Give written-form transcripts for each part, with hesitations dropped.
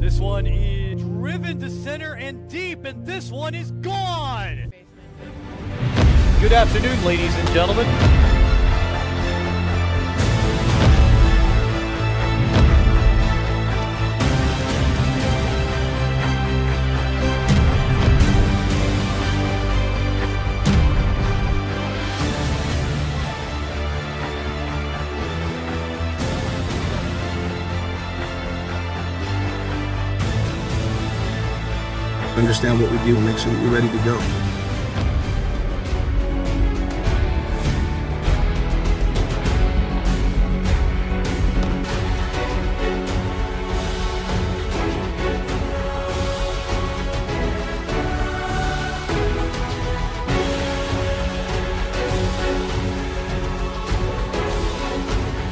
This one is driven to center and deep, and this one is gone. Good afternoon, ladies and gentlemen. Understand what we do and make sure we're ready to go.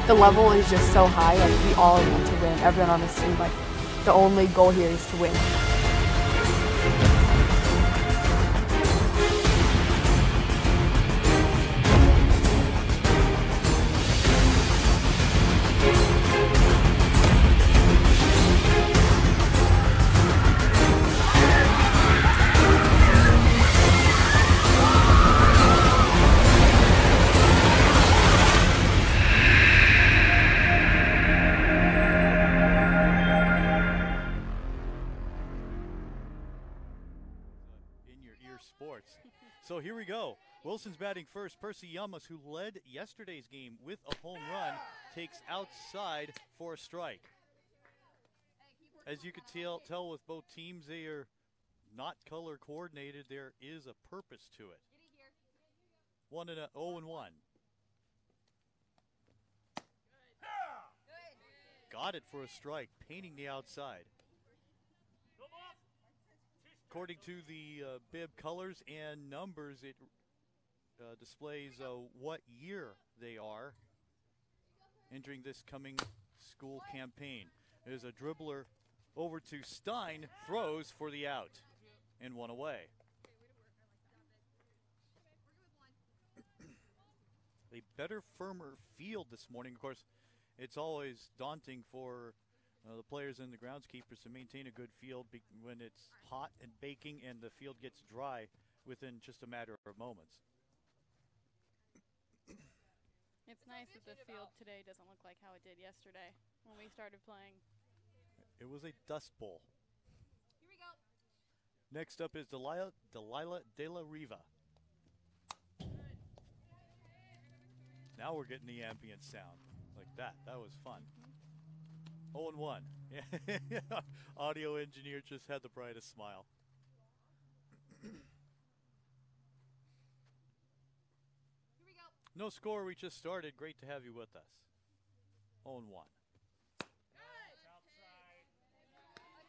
The level is just so high, like we all want to win. Everyone on this team, like the only goal here is to win. Sports. So here we go. Wilson's batting first. Percy Yamas, who led yesterday's game with a home run, takes outside for a strike. As you can tell with both teams, they are not color coordinated. There is a purpose to it. 0-1. Got it for a strike, painting the outside. According to the bib colors and numbers, it displays what year they are entering this coming school campaign. There's a dribbler over to Stein, throws for the out, and one away. A better, firmer field this morning. Of course, it's always daunting for the players and the groundskeepers to maintain a good field when it's hot and baking and the field gets dry within just a matter of moments. It's nice that the field today doesn't look like how it did yesterday when we started playing. It was a dust bowl. Here we go. Next up is Delilah De La Riva. Now we're getting the ambient sound like that. That was fun. 0-1. Yeah. Audio engineer just had the brightest smile. Here we go. No score, we just started. Great to have you with us. 0-1.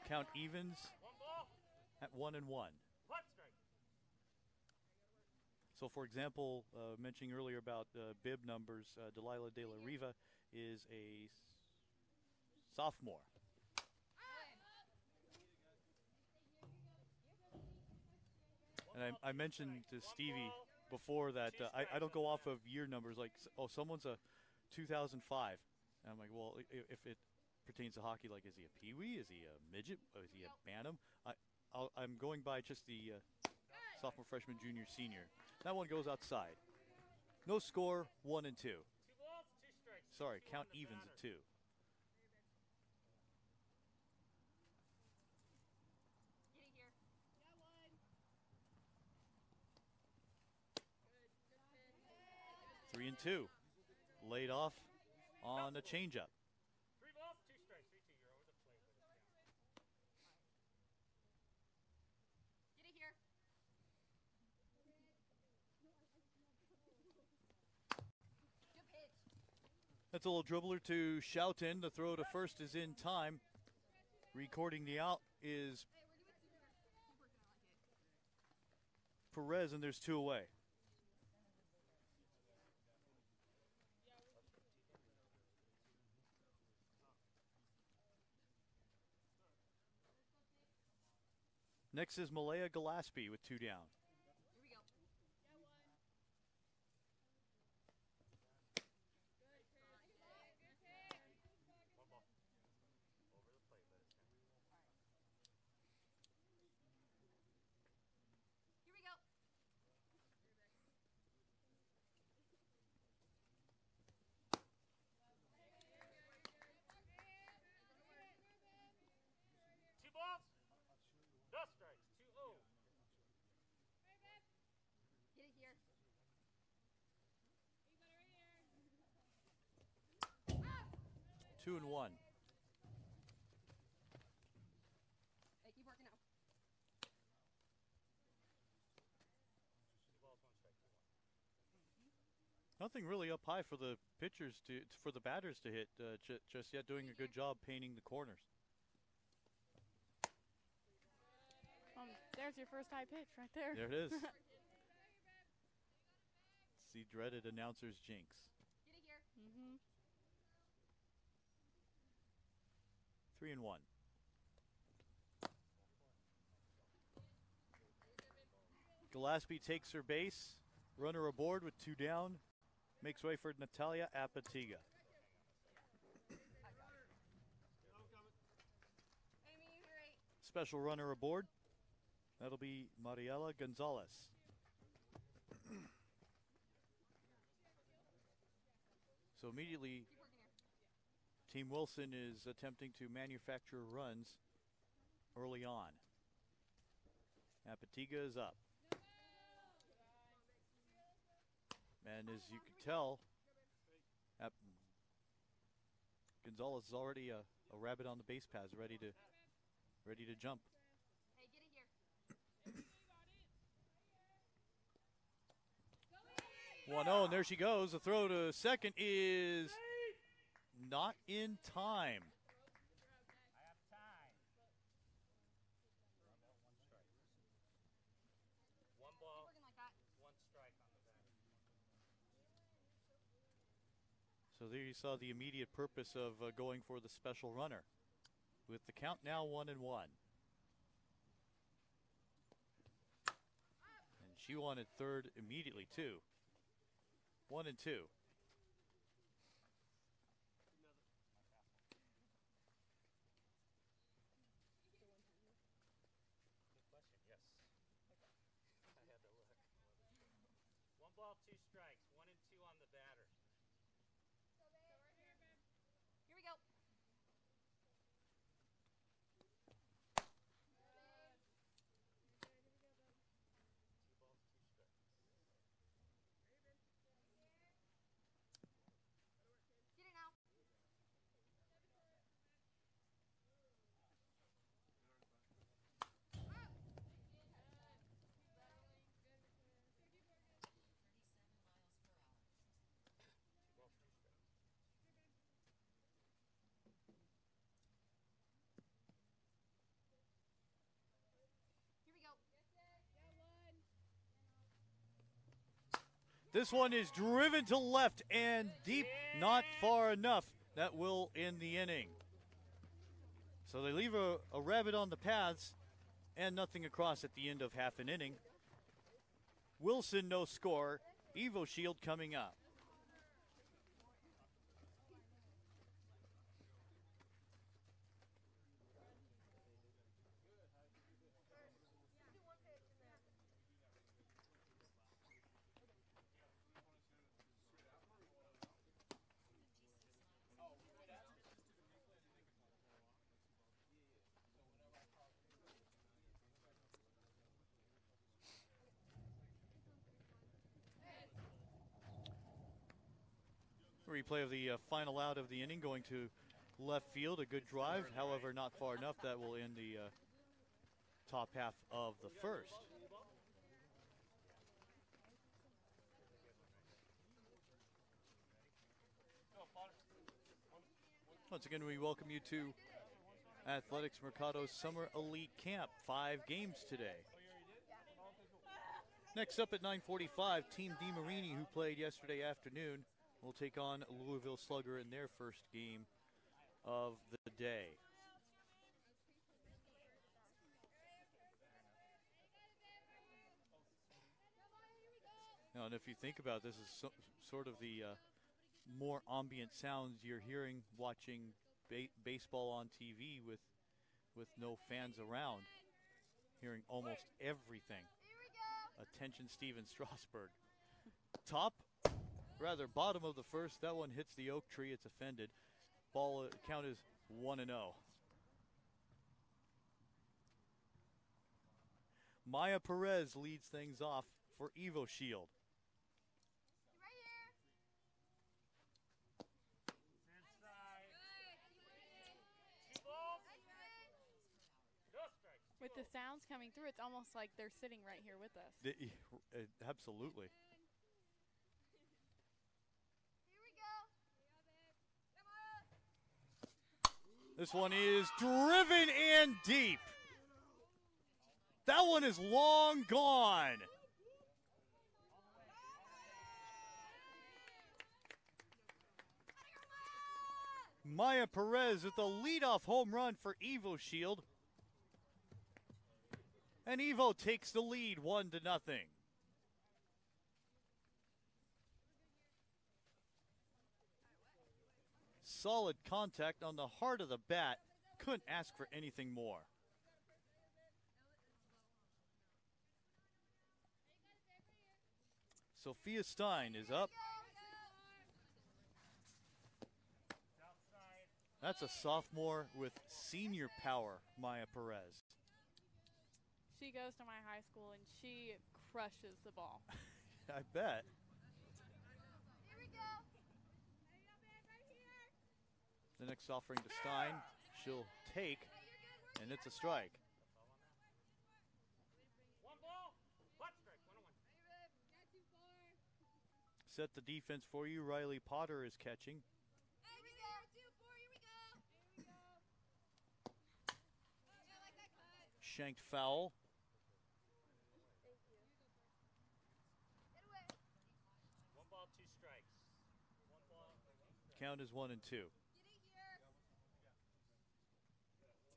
Count evens at 1-1. So, for example, mentioning earlier about bib numbers, Delilah De La Riva is a sophomore. And I mentioned to Stevie before that I don't go off of year numbers like, oh, someone's a 2005. And I'm like, well, if it pertains to hockey, like, is he a peewee? Is he a midget? Is he a bantam? I'm going by just the sophomore, freshman, junior, senior. That one goes outside. No score, 1 and 2. Sorry, count evens at 2. Three and 2, laid off on a changeup. 3 balls, 2 strikes, 3-2. You're over the plate. Get it here. Good pitch. That's a little dribbler to Schouten. The throw to first is in time. Recording the out is Perez, and there's 2 away. Next is Malaya Gillespie with 2 down. Here we go. 2-1. Hey, keep working out. Nothing really up high for the pitchers for the batters to hit just yet. Doing a good job painting the corners. There's your first high pitch right there. There it is. It's the dreaded announcer's jinx. Get it here. 3-1. Gillespie takes her base. Runner aboard with 2 down. Makes way for Natalia Apatiga. Amy, you're right. Special runner aboard. That'll be Mariela Gonzalez. So immediately, Keep working here. Team Wilson is attempting to manufacture runs early on. Apatiga is up. And as you can tell, Gonzalez is already a rabbit on the base paths, ready to jump. Hey, get it here. 1-0, and there she goes. The throw to second is not in time. I have time. One Keep ball, working like that. one strike on the batter. So there you saw the immediate purpose of going for the special runner. With the count now 1-1. And she wanted third immediately too. 1-2. Good question, yes. I had to look. One ball, 2 strikes. 1 and 2 on the batter. Here we go. Get it now. Here we go. This one is driven to left and deep, not far enough. That will end the inning. So they leave a rabbit on the paths and nothing across at the end of half an inning. Wilson no score. EVOSHIELD coming up. Replay of the final out of the inning, going to left field. A good drive, however, not far enough. That will end the top half of the first. Once again, we welcome you to Athletics Mercado's Summer Elite Camp. 5 games today. Next up at 9:45, Team DeMarini, who played yesterday afternoon, will take on Louisville Slugger in their first game of the day. Now, and if you think about this, is sort of the more ambient sounds you're hearing watching baseball on TV with no fans around, hearing almost everything. Attention, Steven Strasburg. Bottom of the first. That one hits the oak tree. It's offended. Ball count is 1-0. Maya Perez leads things off for EVOSHIELD. Right here. Inside. With the sounds coming through, it's almost like they're sitting right here with us. Absolutely. Here we go. This one is driven and deep. That one is long gone. Maya Perez with the leadoff home run for EVOSHIELD. And Evo takes the lead 1-0. Solid contact on the heart of the bat. Couldn't ask for anything more. Sophia Stein is up. That's a sophomore with senior power, Maya Perez. She goes to my high school and she crushes the ball. I bet. Here we go. The next offering to Stein, she'll take, and it's a strike. 1 ball. Butt strike. 1-1. Set the defense for you. Riley Potter is catching. Here we go. 2-4. Here we go. Shanked foul. Get away. 1 ball, 2 strikes. 1 ball. Count is 1-2. Get it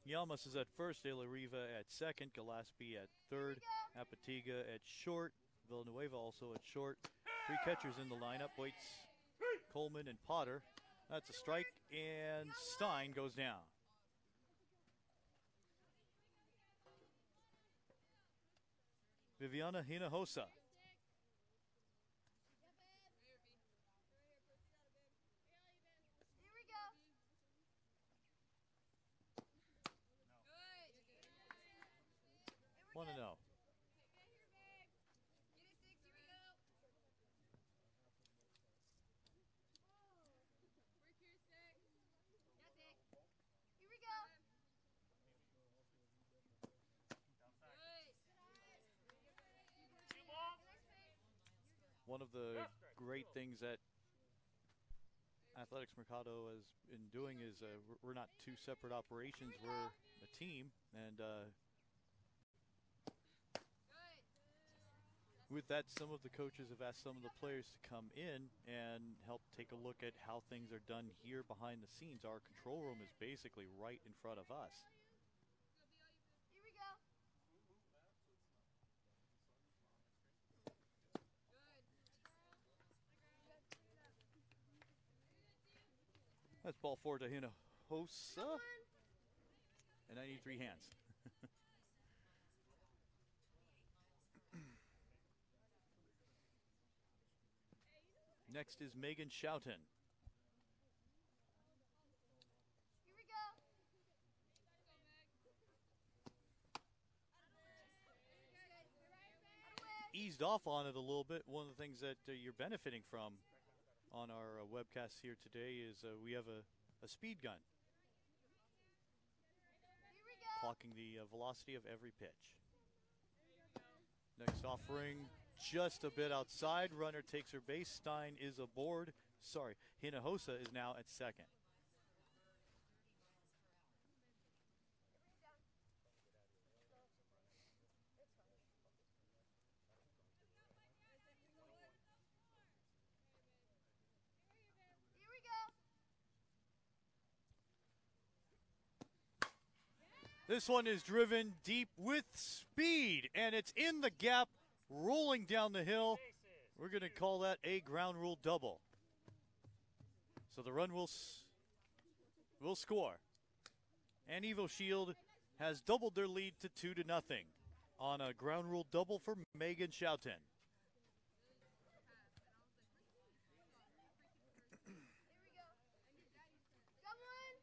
here. Llamas is at first, De La Riva at second, Gillespie at third, Apatiga at short, Villanueva also at short. 3 catchers in the lineup, Waits, Coleman, and Potter. That's a strike, and Stein goes down. Viviana Hinojosa. Here we go. 1-0. Get it 6. Here we go. That's it. Here we go. One of the great things that Athletics Mercado has been doing is we're not 2 separate operations, we're a team, and with that, some of the coaches have asked some of the players to come in and help take a look at how things are done here behind the scenes. Our control room is basically right in front of us. Here we go. That's ball 4 to Hinojosa, and I need 3 hands. Next is Megan Schouten. Here we go. Eased off on it a little bit. One of the things that you're benefiting from on our webcast here today is we have a speed gun Here we go. clocking the velocity of every pitch. Next offering, just a bit outside. Runner takes her base. Stein is aboard. Sorry, Hinojosa is now at second. Here we go. This one is driven deep with speed, and it's in the gap, rolling down the hill. We're going to call that a ground rule double. So the run will score. And EVOSHIELD has doubled their lead to 2-0 on a ground rule double for Megan Schouten. Come on.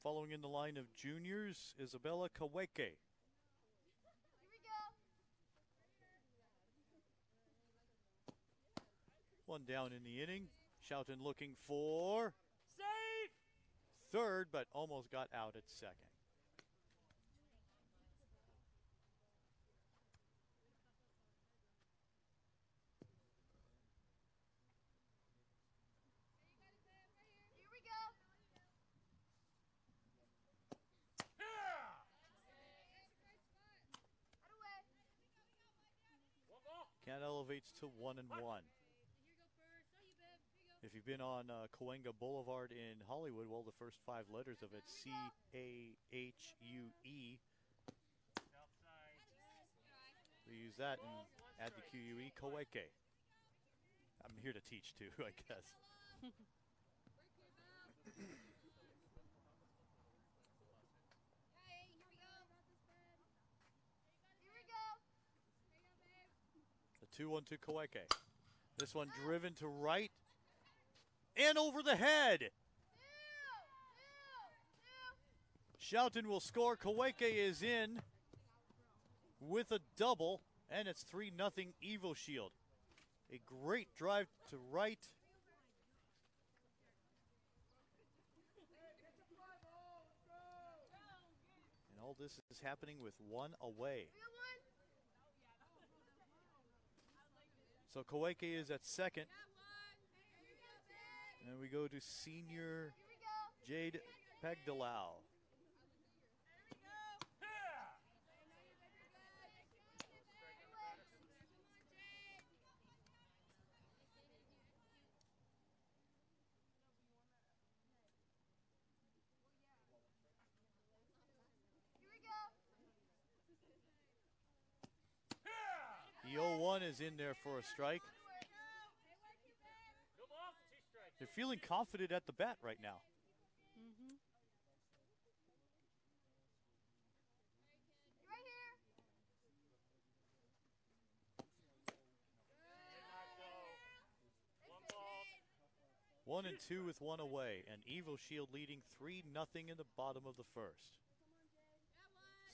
Following in the line of juniors, Isabella Kaweke. Here we go. One down in the inning. Schouten looking for Safe! third, but almost got out at second. Here we go. Out away. One ball. Count elevates to 1-1. If you've been on Cahuenga Boulevard in Hollywood, well, the first 5 letters of it, C-A-H-U-E. South side. We use that and add the Q-U-E, Kaweke. I'm here to teach too, I guess. Here we go. The 2-1 to Kaweke. This one driven to right and over the head. Shoughton will score. Kaweke is in with a double, and it's 3-0 EVOSHIELD. A great drive to right. And all this is happening with 1 away. We got one. So Kaweke is at second. And we go to senior Here we go. Jade Pagdalau. Here we go. The 0-1 is in there for a strike. Good ball. 2 strikes. They're feeling confident at the bat right now. Mm-hmm. You're right here. Did not go. One ball. 1 and 2 with 1 away, and EVOSHIELD leading 3-0 in the bottom of the first.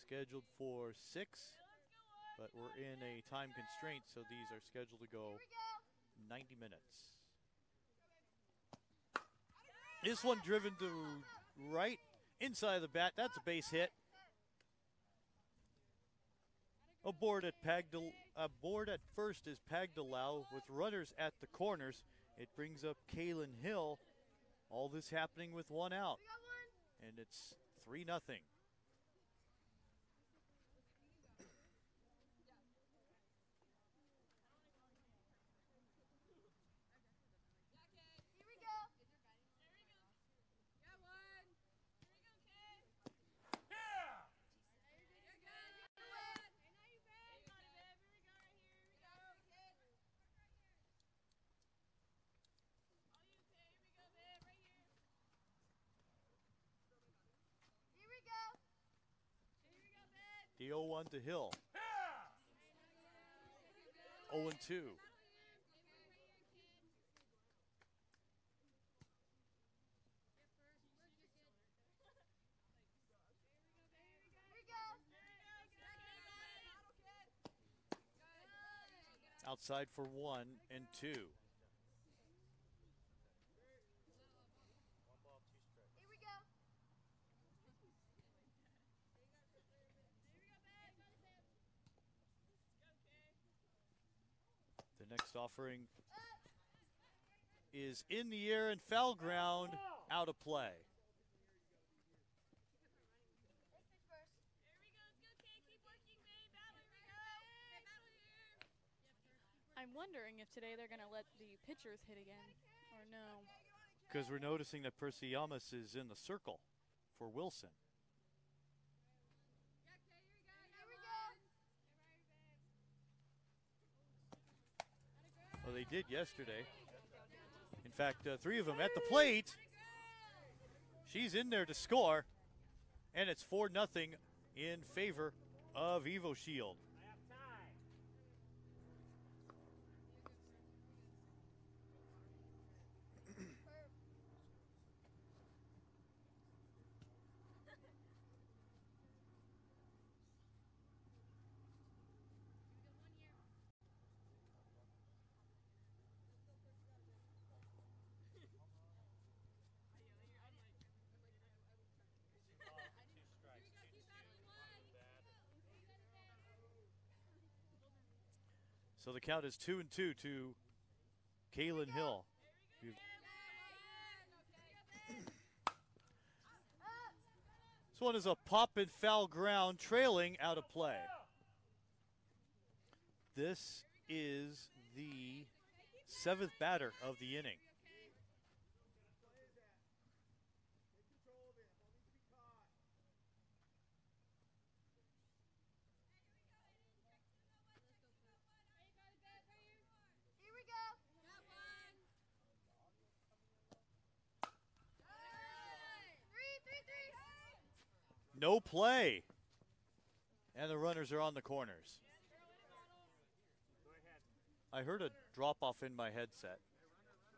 Scheduled for 6, but we're in a time constraint, so these are scheduled to go Here we go. 90 minutes. This one driven to right, inside the bat. That's a base hit. Aboard at first is Pagdalau with runners at the corners. It brings up Kalen Hill. All this happening with 1 out, We got one. and it's 3-0. Here we go. Here we go. The 0-1 to Hill. 0-2. Here we go. Outside for 1 and 2. One ball. 2 strikes. Here we go. The next offering is in the air and foul ground, out of play. Let's pitch first. I'm wondering if today they're going to let the pitchers hit again, or no. Because we're noticing that Percy Yamas is in the circle for Wilson. Here we go. Well, they did yesterday. In fact, 3 of them at the plate. She's in there to score, and it's 4-0 in favor of EVOSHIELD. I have time. So the count is 2-2 to Kaylin Hill. This one is a pop and foul ground, trailing out of play. This is the 7th batter of the inning. Here we go. Three. No play. And the runners are on the corners. I heard a drop off in my headset.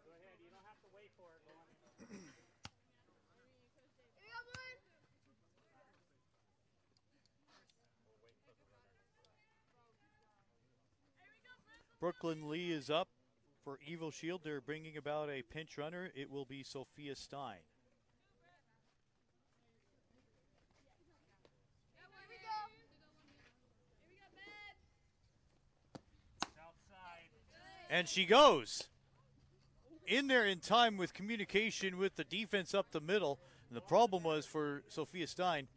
Go ahead. You don't have to wait for it. Go on. Here we go, one. Brooklyn Lee is up for EVOSHIELD. They're bringing about a pinch runner. It will be Sophia Stein. Here we go. Outside. And she goes in there in time with communication with the defense up the middle. And the problem was for Sophia Stein,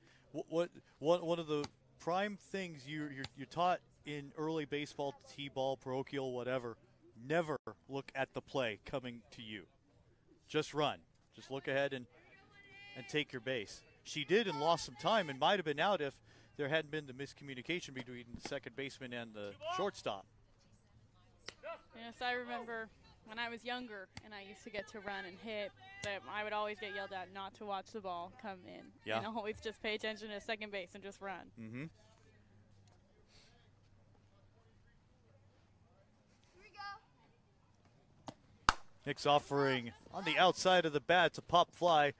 one of the prime things you're taught in early baseball, T-ball, parochial, whatever, never look at the play coming to you. Just run. Just look ahead and take your base. She did and lost some time and might have been out if there hadn't been the miscommunication between the second baseman and the shortstop. Yes, I remember when I was younger and I used to get to run and hit, that I would always get yelled at not to watch the ball come in. Yeah. And always just pay attention to second base and just run. Mm-hmm. Here we go. Nick's offering on the outside of the bat. It's a pop fly.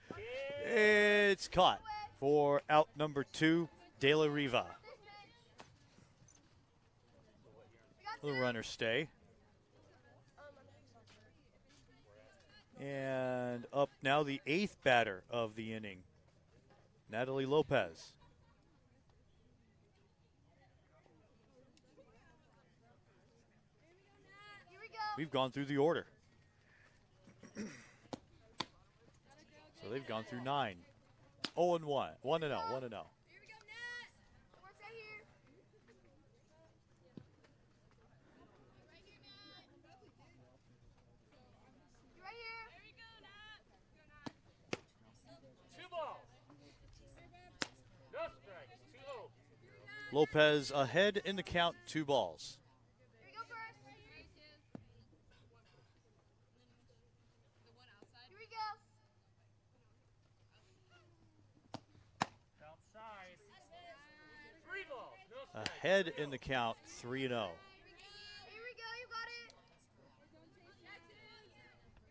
It's caught for out number 2, De La Riva. The runner stay. And up now the 8th batter of the inning, Natalie Lopez. Here we go. We've gone through the order. So they've gone through 9. 0-1. 1-0. 1-0. Here we go, Nat. Work right here. You're right here. There we go, Nat. 2 balls. No strikes. 2-0. Lopez ahead in the count, 2 balls. Here we go first. Here we go. Outside. 3 balls. No strikes. Ahead in the count, 3-0. Here we go. You got it.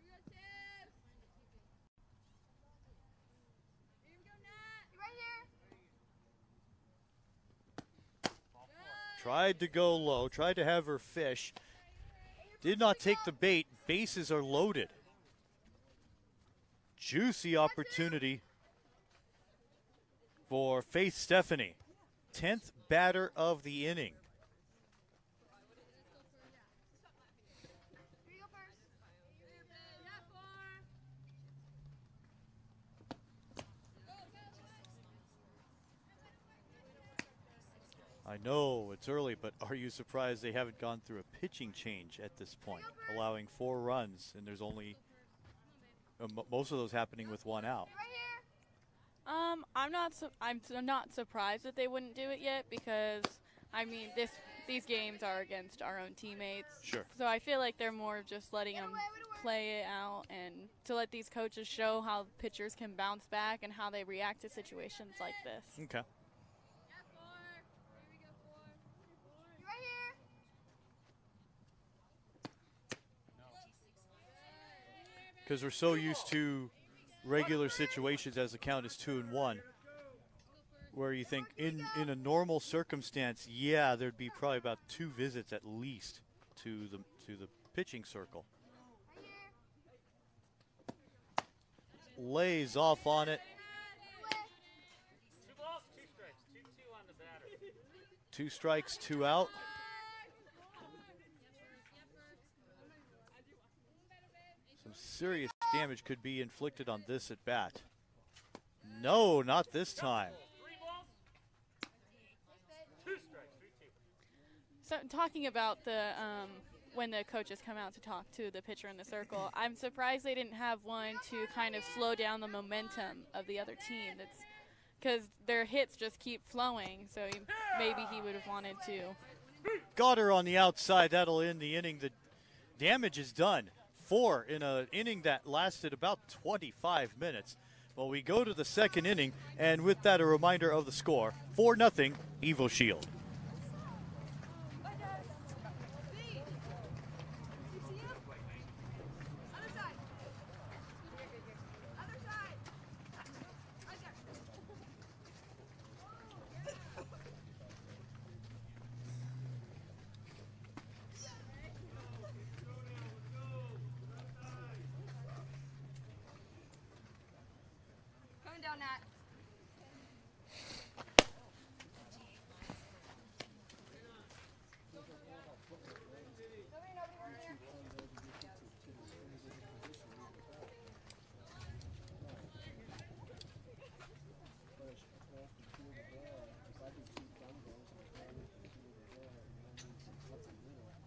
You're right here. Tried to go low, tried to have her fish. Did not take the bait. Bases are loaded. Juicy opportunity for Faith Stephanie. 10th batter of the inning. Here you go first. I know it's early, but are you surprised they haven't gone through a pitching change at this point, allowing 4 runs, and there's only most of those happening with 1 out. Right here. I'm not surprised that they wouldn't do it yet because I mean these games are against our own teammates. Sure. So I feel like they're more of just letting them play it out and to let these coaches show how pitchers can bounce back and how they react to situations like this. Okay. You're right here. Because we're so used to regular situations as the count is 2-1, where you think in a normal circumstance, yeah, there'd be probably about 2 visits at least to the pitching circle. Right here. Lays off on it. 2 balls, 2 strikes. 2-2 on the batter. 2 strikes, 2 out. serious damage could be inflicted on this at bat. No, not this time. 3 balls. 2 strikes. 3-2. So talking about the when the coaches come out to talk to the pitcher in the circle, I'm surprised they didn't have one to kind of slow down the momentum of the other team. That's because their hits just keep flowing. So maybe he would have wanted to. Got her on the outside. That'll end the inning. The damage is done. 4 in an inning that lasted about 25 minutes. Well, we go to the second inning, and with that, a reminder of the score: 4-0 EVOSHIELD. Coming down, Nat.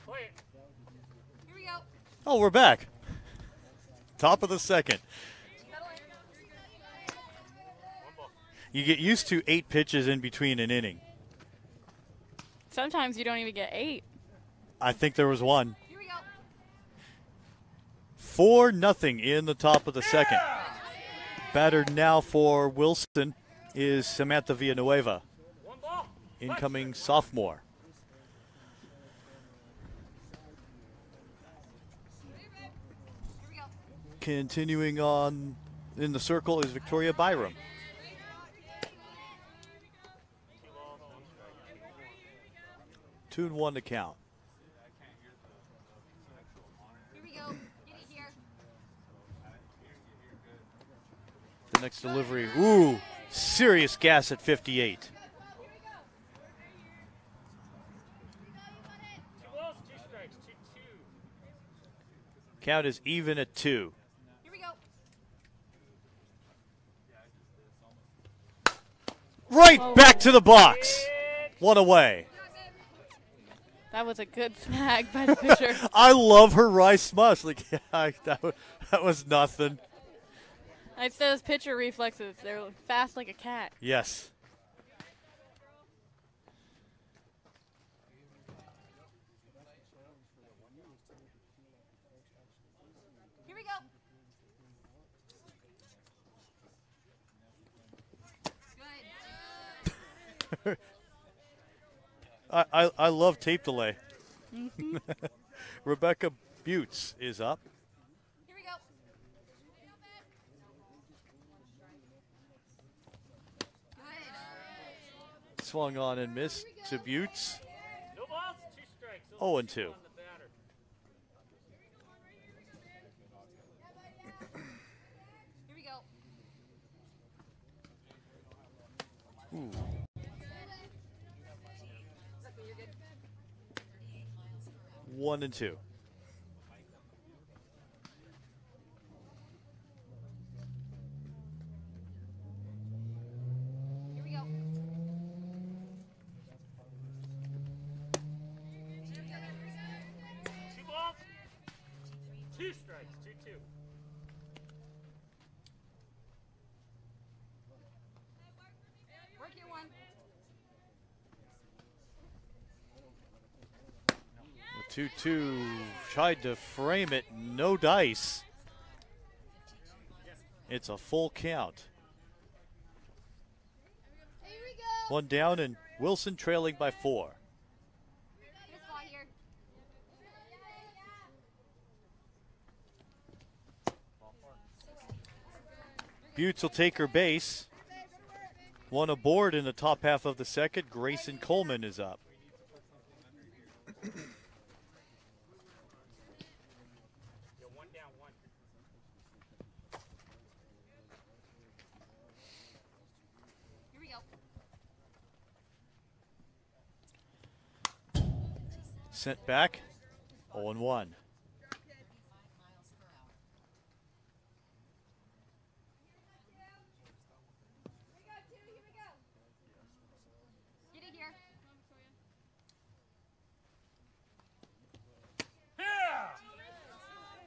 Play it. Here we go. Oh, we're back. Top of the second. 1 ball. You get used to 8 pitches in between an inning. Sometimes you don't even get 8. I think there was one. Here we go. 4-0 in the top of the second. Batter now for Wilson is Samantha Villanueva, 1 ball. incoming sophomore. Here we go. Continuing on in the circle is Victoria Byram. 2 balls. 1 strike. 2-1 to count. Here we go. Get it here. The next delivery, ooh, serious gas at 58. 2 balls. 2 strikes. 2-2. Count is even at 2. Here we go. Right back to the box. One away. That was a good snag by the pitcher. I love her rice smush. Like, that was nothing. It's those pitcher reflexes. They're fast like a cat. Yes. Here we go. Good. I love tape delay. Rebecca Butts is up. Here we go. Good. Swung on and missed to Butts. No balls. 2 strikes. 0-2. On the batter. Here we go. Ooh. You're good. 1-2. Here we go. 2 balls. 2 strikes. 2-2. Work your one. The 2-2 tried to frame it. No dice. It's a full count. Here we go. One down and Wilson trailing by 4. Get a spot here. Butts will take her base. One aboard in the top half of the second. Grayson Coleman is up. Yeah, 1 down. 1. Here we go. Sent back. 0-1.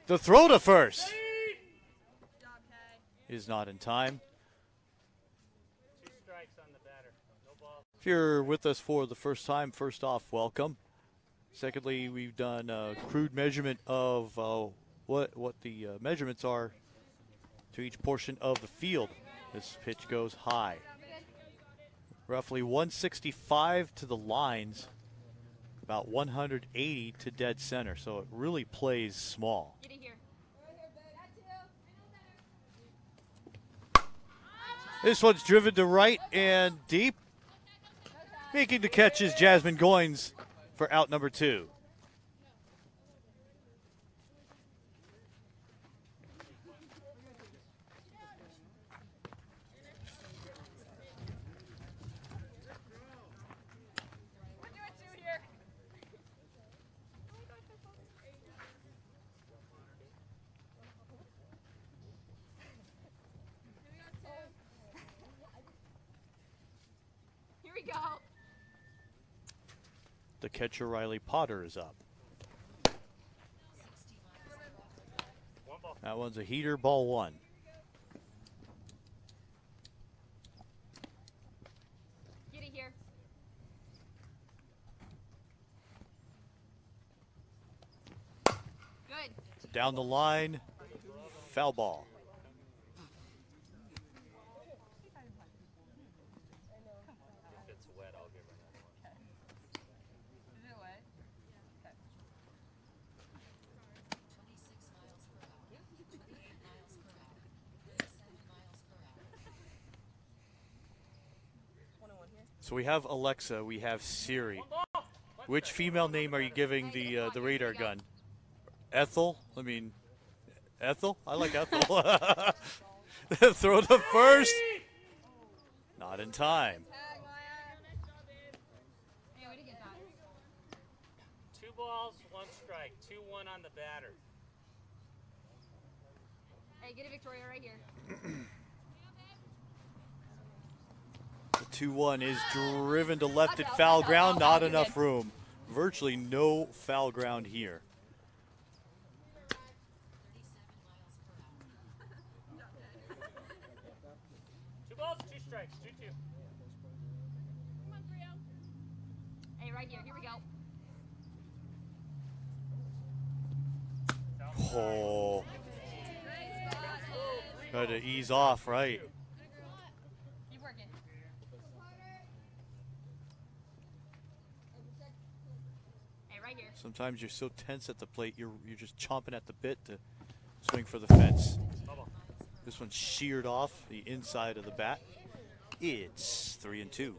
The throw to first is not in time. 2 strikes on the batter. No ball. If you're with us for the first time, first off, welcome. Secondly, we've done a crude measurement of what the measurements are to each portion of the field. This pitch goes high. Roughly 165 to the lines, about 180 to dead center. So it really plays small. Get it here. This one's driven to right and deep. Making the catch is Jasmine Goins for out number 2. Here we go. The catcher, Riley Potter, is up. 1 ball. That one's a heater, ball 1. Get it here. Good. Down the line, foul ball. If it's wet, I'll get rid of that one. Is it wet? So we have Alexa, we have Siri. Which female name are you giving the radar gun? Ethel? I mean, Ethel? I like Ethel. Throw the first. Not in time. Hey, way to get that. 2 balls, 1 strike. 2-1 on the batter. Hey, get it, Victoria, right here. The 2-1 is driven to left at foul ground. Not enough room. Virtually no foul ground here. 2 balls, 2 strikes. 2-2. Hey, right here. Here we go. Oh. Got to ease off, right? Keep working. Hey, right here. Sometimes you're so tense at the plate, you're just chomping at the bit to swing for the fence. Bubble. This one's sheared off the inside of the bat. It's 3-2. Here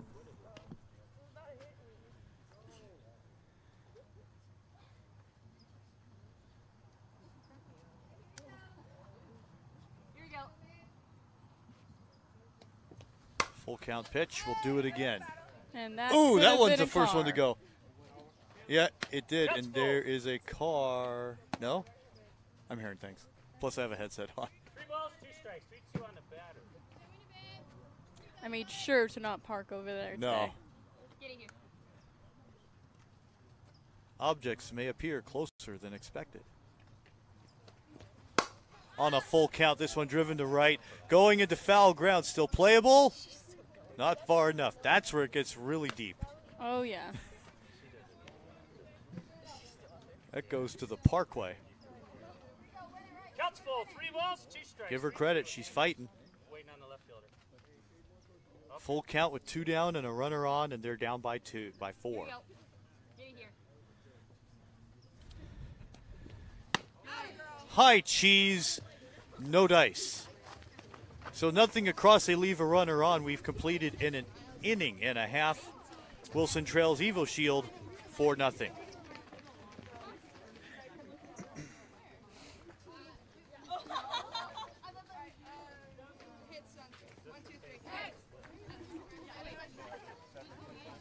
we go. Full count pitch. We'll do it again. And that Ooh, could that have one's been the a first one to car. go. Yeah, it did. And there is a car. No? I'm hearing things. Plus, I have a headset on. 3 balls, 2 strikes. 3-2 on the batter. I made sure to not park over there No. today. Get it here. Objects may appear closer than expected. On a full count, this one driven to right. Going into foul ground. Still playable? Not far enough. That's where it gets really deep. Oh, yeah. That goes to the Parkway. Count's full. 3 balls, 2 strikes. Give her credit. She's fighting. Waiting on the left fielder. Full count with 2 down and a runner on, and they're down by 4. Here we go. Get it here. High cheese, no dice. So nothing across, they leave a runner on. We've completed in an inning and a half. Wilson trails EVOSHIELD 4-0.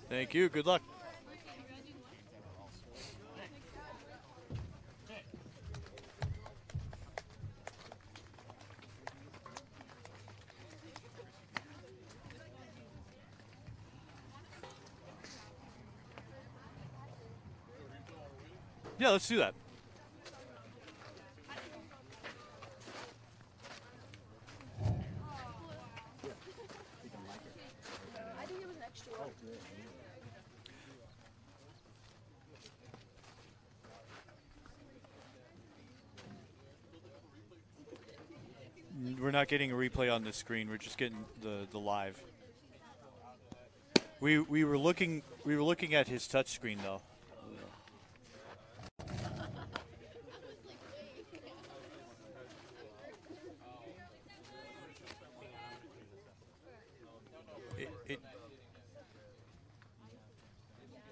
Thank you. Good luck. Yeah, let's do that. We're not getting a replay on this screen. We're just getting the live. We were looking at his touch screen though.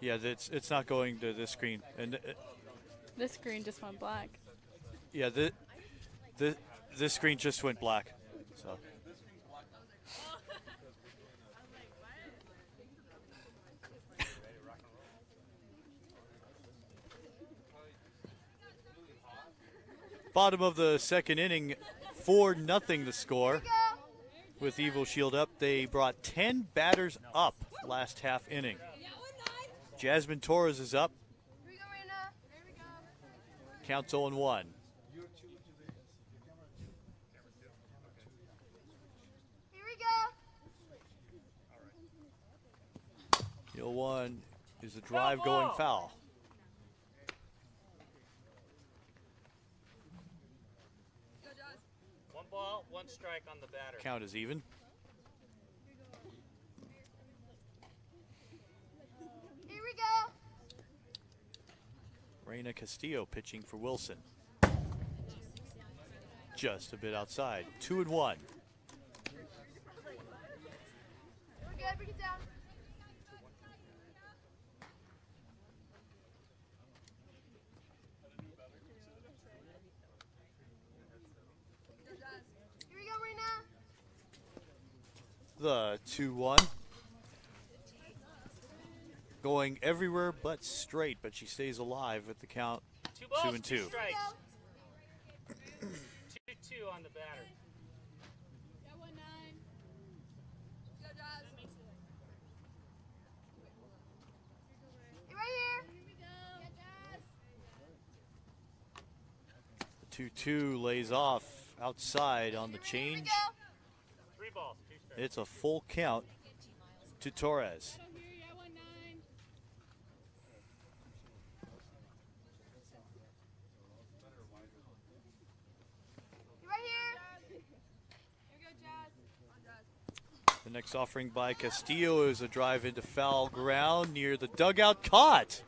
Yeah, it's not going to this screen, and This screen just went black. yeah, this screen just went black. So. Bottom of the second inning, 4-0 the score. With EVOSHIELD up, they brought 10 batters up last half inning. Jasmine Torres is up. Counts 0-1. The 0-1 is a drive going foul. One ball, one strike on the batter. Count is even. Here we go. Reina Castillo pitching for Wilson. Just a bit outside. 2-1. We're good. Bring it down. Here we go, Rena. The 2-1. Going everywhere but straight, but she stays alive with the count. 2 balls, 2-2. 2 strikes. 2-2 on the batter. Hey, right here. The 2-2 lays off outside on the change. 3 balls, 2 strikes. It's a full count to Torres. You right here. Here we go, Jazz. The next offering by Castillo is a drive into foul ground near the dugout. Caught.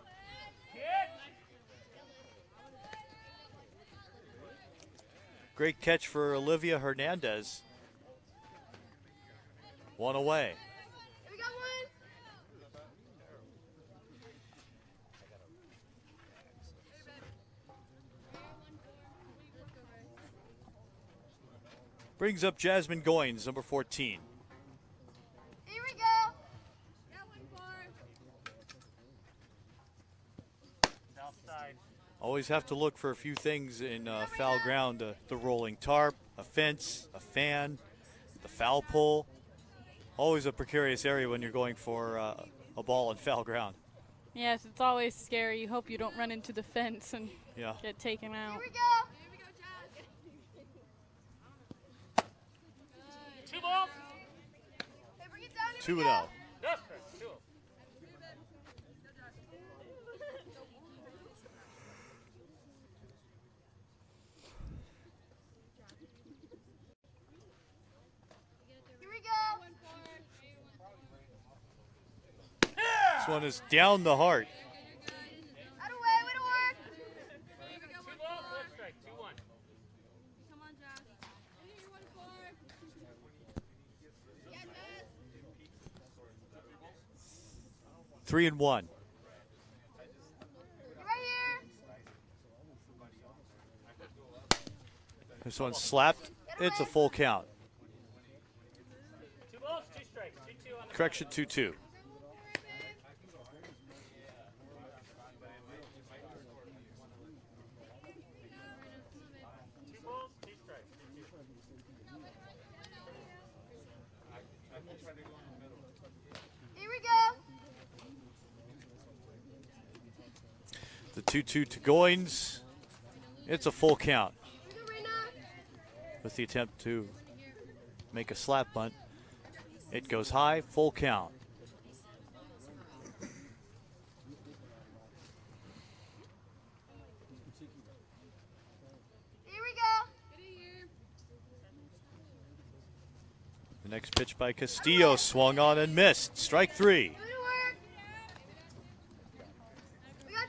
Great catch for Olivia Hernandez. One away. Here we got one. Brings up Jasmine Goins, number 14. Here we go. South side. Always have to look for a few things in foul ground. The rolling tarp, a fence, a fan, the foul pole. Always a precarious area when you're going for a ball in foul ground. Yes, it's always scary. You hope you don't run into the fence and Yeah. get taken out. Here we go. 2 balls. Hey, bring it down. Here 2-0. we go. No strikes. 2. Here we go. This one is down the heart. Out of way. Way to work. 2 balls, 1 strike. 2-1. Come on, Jazz. 3-1. You're right here. This one's slapped. It's a full count. 2 balls, 2 strikes. 2-2 on the Correction, 2-2. batter. 2 balls, 2 strikes. 2-2. Here we go. The 2-2 to Goins. It's a full count. Here we go, Rena. With the attempt to make a slap bunt. It goes high, full count. Here we go. The next pitch by Castillo swung on and missed. Strike 3. We got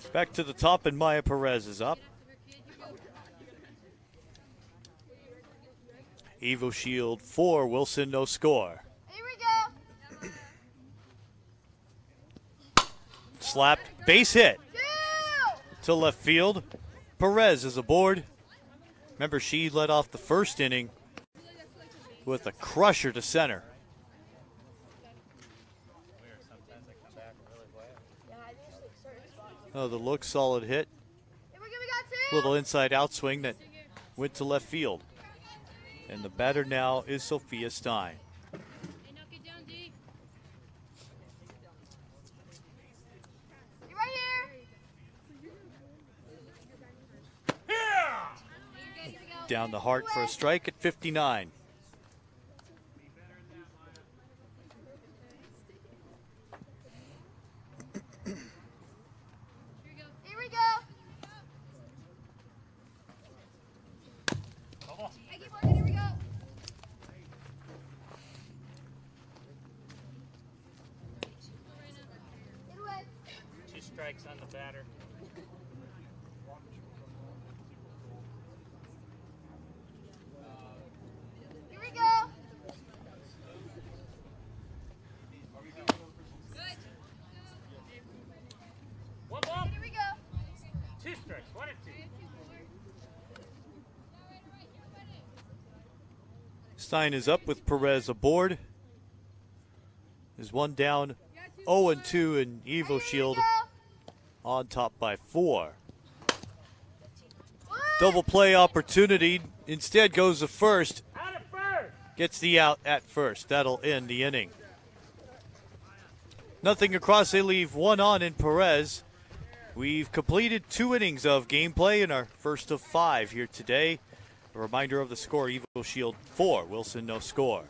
2. Back to the top, and Maya Perez is up. EVOSHIELD 4, Wilson no score. Here we go. Slapped, base hit 2. to left field. Perez is aboard. Remember, she led off the first inning with a crusher to center. Oh, the look, solid hit. Here we go. We got 2. Little inside out swing that went to left field. And the batter now is Sophia Stein. You're right here. Down the heart for a strike at 59. Here we go. I keep working. Here we go. Get away. 2 strikes on the batter. Here we go. One ball, Here we go. 2 strikes, 1 and 2. Stein is up with Perez aboard. There's one down, 0-2 in EVOSHIELD, on top by 4. Double play opportunity. Instead goes to first. Out at first. Gets the out at first. That'll end the inning. Nothing across. They leave 1 on in Perez. We've completed 2 innings of gameplay in our first of 5 here today. A reminder of the score: EVOSHIELD 4, Wilson no score.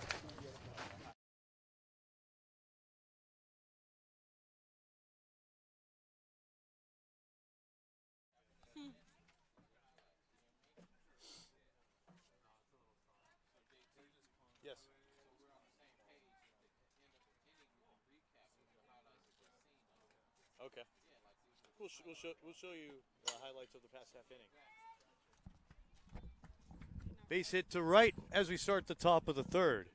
Yes. Okay. We'll show you highlights of the past half inning. Base hit to right as we start the top of the 3rd.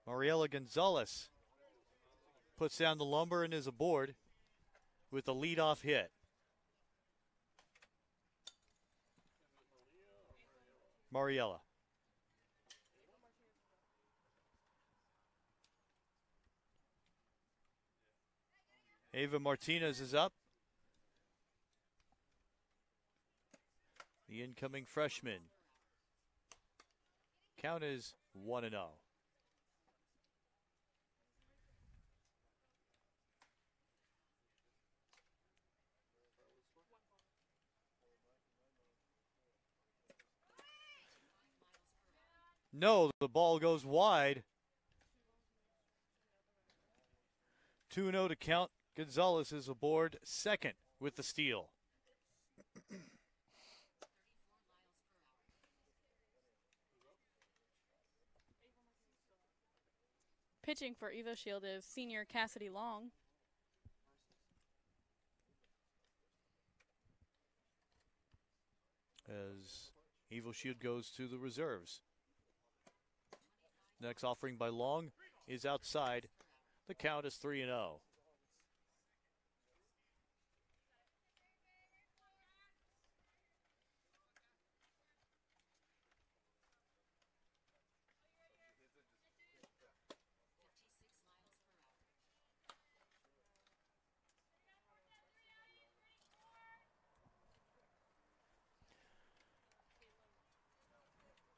Mariela Gonzalez puts down the lumber and is aboard with a leadoff hit. Mariela. Ava Martinez is up. The incoming freshman. Count is 1-0. No, the ball goes wide. 2-0 to count. Gonzalez is aboard second with the steal. Pitching for EVOSHIELD is senior Cassidy Long. As EVOSHIELD goes to the reserves. Next offering by Long is outside. The count is 3-0.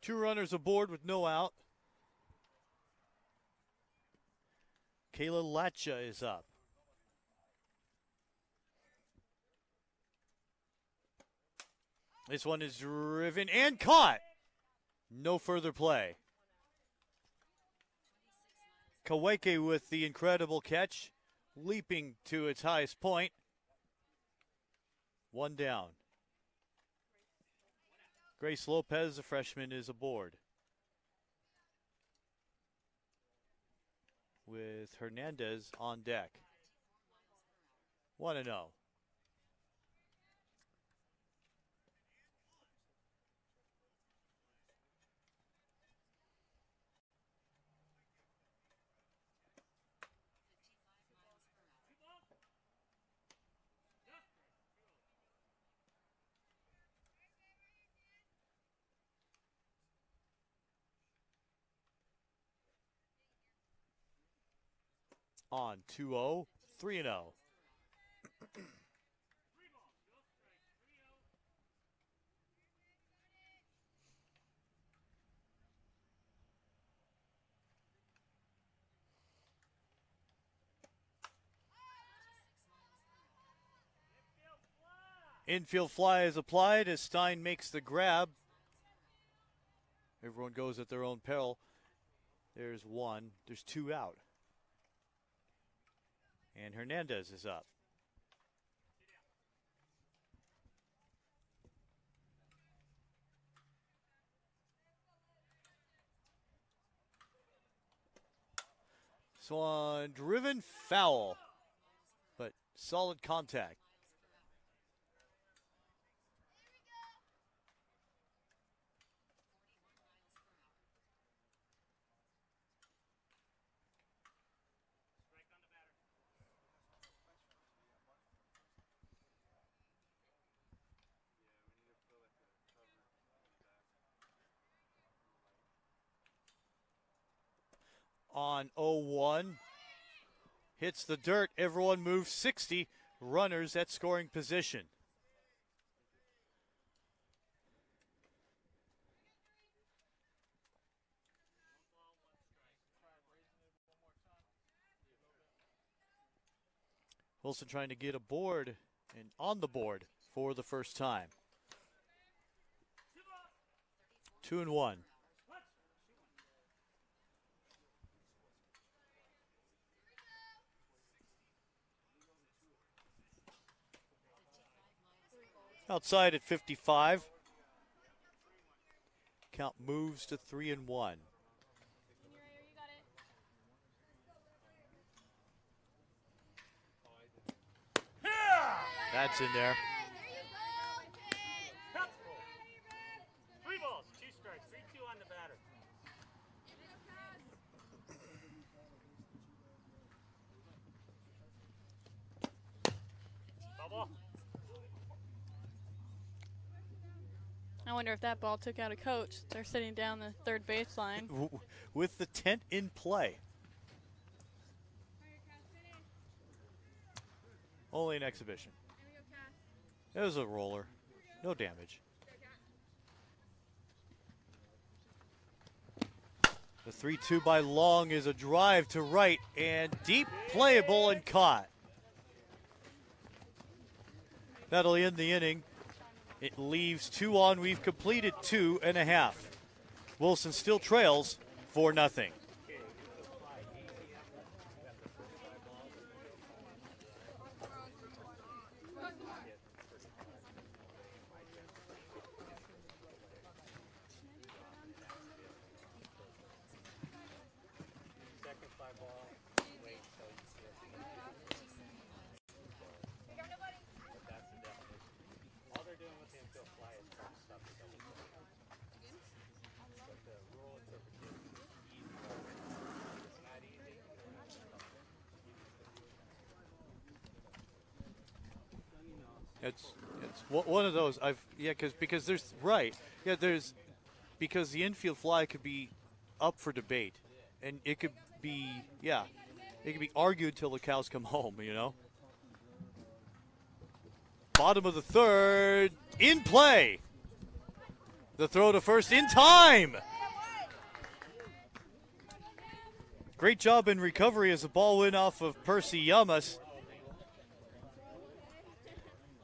Two runners aboard with no out. Kayla Latcha is up. This one is driven and caught. No further play. Kaweke with the incredible catch, leaping to its highest point. 1 down. Grace Lopez, a freshman, is aboard, with Hernandez on deck. 1-0. On 2-0, 3-0. Infield fly is applied as Stein makes the grab. Everyone goes at their own peril. There's one. There's two out. And Hernandez is up. Swan driven foul, but solid contact. On 0-1, hits the dirt. Everyone moves 60. Runners at scoring position. Wilson trying to get aboard and on the board for the first time. 2-1. Outside at 55. Count moves to 3-1. That's in there. 3 balls, 2 strikes, 3-2 on the batter. Ball. I wonder if that ball took out a coach. They're sitting down the third baseline. With the tent in play. Only an exhibition. It was a roller. No damage. The 3-2 by Long is a drive to right and deep, playable and caught. That'll end the inning. It leaves 2 on. We've completed 2.5. Wilson still trails 4-0. It's one of those. Because there's because the infield fly could be up for debate, and it could be argued till the cows come home. You know. Bottom of the third, in play. The throw to first in time. Great job in recovery as the ball went off of Percy Yamas.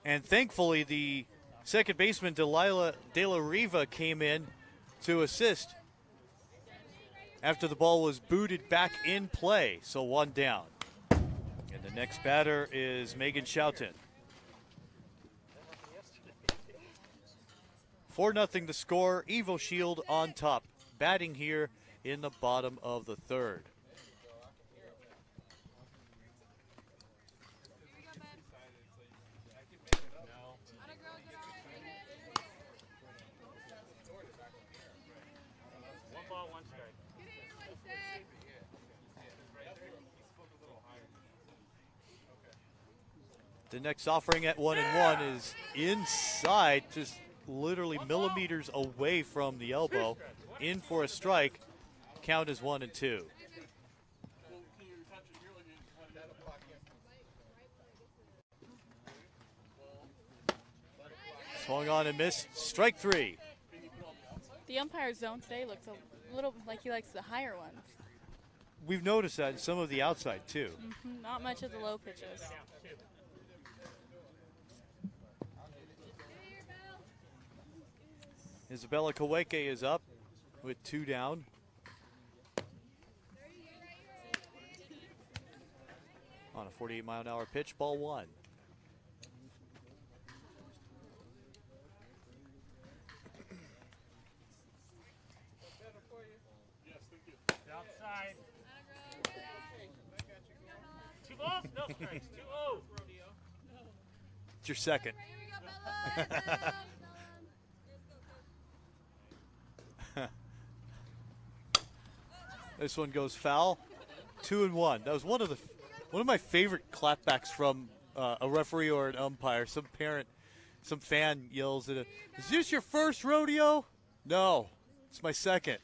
And thankfully, the second baseman, Delilah De La Riva, came in to assist after the ball was booted back in play. So 1 down. And the next batter is Megan Shoughton. 4-0 the score. EVOSHIELD on top. Batting here in the bottom of the third. One ball, one strike. The next offering at 1-1 is inside, just literally millimeters away from the elbow. In for a strike. Count is 1-2. Swung on and missed. Strike 3. The umpire's zone today looks a little like he likes the higher ones. We've noticed that in some of the outside too. Not much of the low pitches. Isabella Kaweke is up with 2 down. On a 48-mile-an-hour pitch, ball 1. Outside. 2 balls, no strikes. 2-0. It's your second. This one goes foul. 2-1. That was one of my favorite clapbacks from a referee or an umpire. Some fan yells at it. Is this your first rodeo? No, it's my second.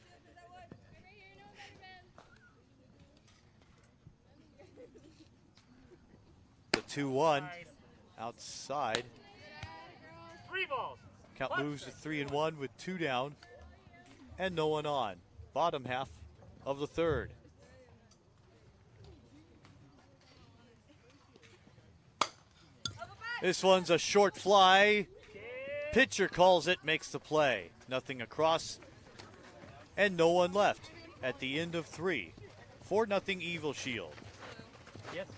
The 2-1 outside. 3 balls. Count moves to 3-1 with 2 down and no one on. Bottom half of the third. This one's a short fly. Pitcher calls it, makes the play. Nothing across and no one left at the end of 3. 4-0 EVOSHIELD. Yes.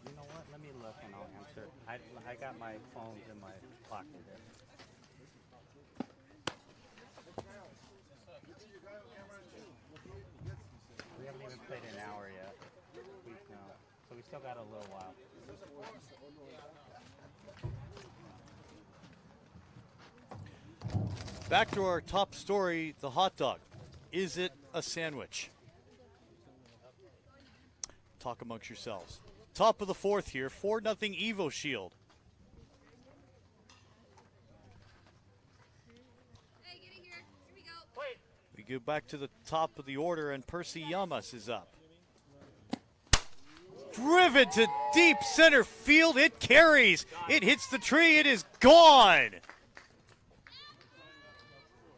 You know what? Let me look and I'll answer. I got my phones in my pocket here. We haven't even played an hour yet. So we still got a little while. Back to our top story, the hot dog. Is it a sandwich? Talk amongst yourselves. Top of the fourth here, 4-0 EVOSHIELD. Hey, get in here. Here we go. Wait. We go back to the top of the order, and Percy Yamas is up. Driven to deep center field. It carries. It hits the tree. It is gone.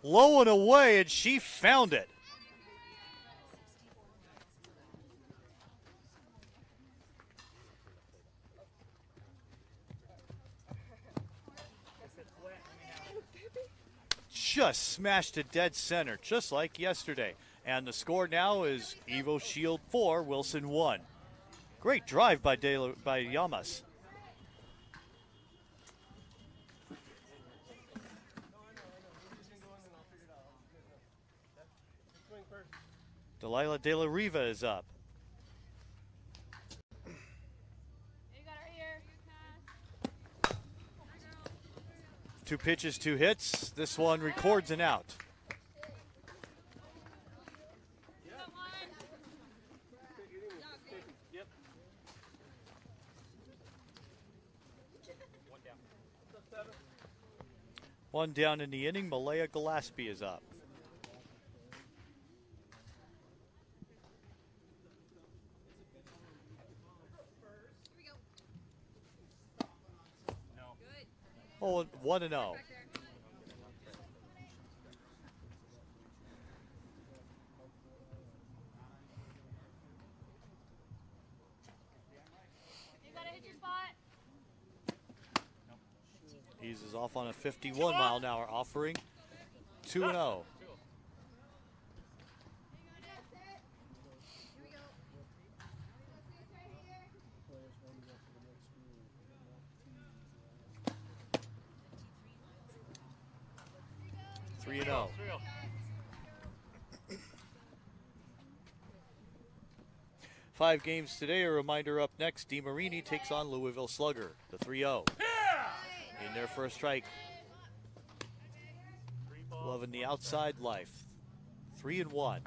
Low and away, and she found it. Just smashed to dead center, just like yesterday. And the score now is EVOSHIELD 4, Wilson 1. Great drive by Yamas. Delilah De La Riva is up. You got it right here. 2 pitches, 2 hits. This one records an out. One down in the inning. Malaya Gillespie is up. Oh, 1-0. You gotta hit your spot. Eases off on a 51-mile-an-hour offering. 2-0. 3-0. 5 games today. A reminder up next. DeMarini takes on Louisville Slugger. The 3-0. In there for a strike. Loving the outside life. 3-1.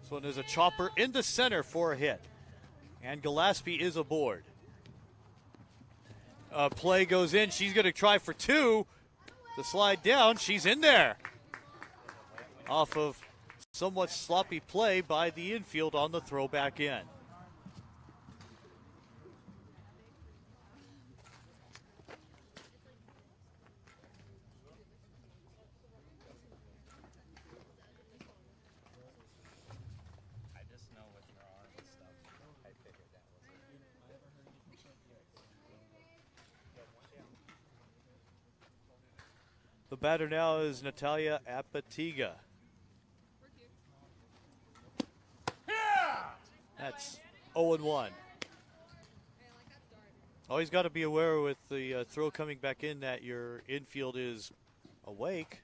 This one is a chopper into center for a hit. And Gillespie is aboard. Play goes in. She's going to try for 2. The slide down. She's in there. Off of somewhat sloppy play by the infield on the throw back in. The batter now is Natalia Apatiga. That's 0-1. Always got to be aware with the throw coming back in that your infield is awake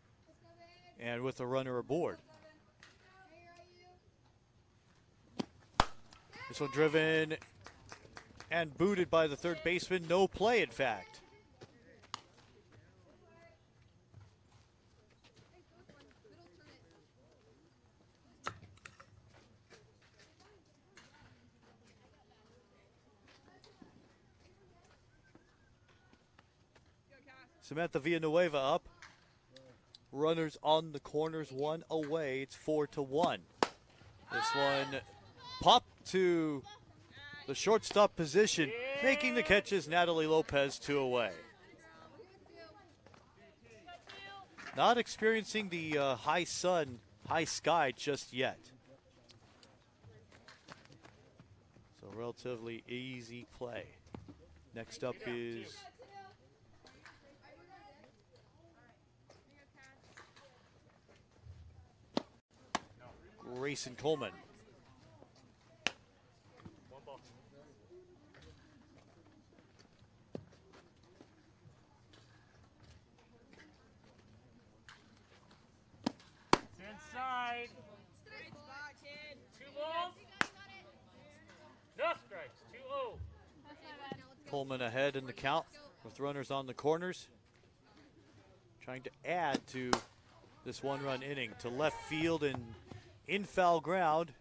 and with a runner aboard. This one driven and booted by the third baseman. No play, in fact. Samantha Villanueva up. Runners on the corners, 1 away. It's 4-1. This one popped to the shortstop position. Making the catches, Natalie Lopez, 2 away. Not experiencing the high sun, high sky just yet. So relatively easy play. Next up is Grayson Coleman. It's inside. 2 balls. No strikes. 2-0. Coleman ahead in the count with runners on the corners. Trying to add to this 1-run inning to left field and in foul ground.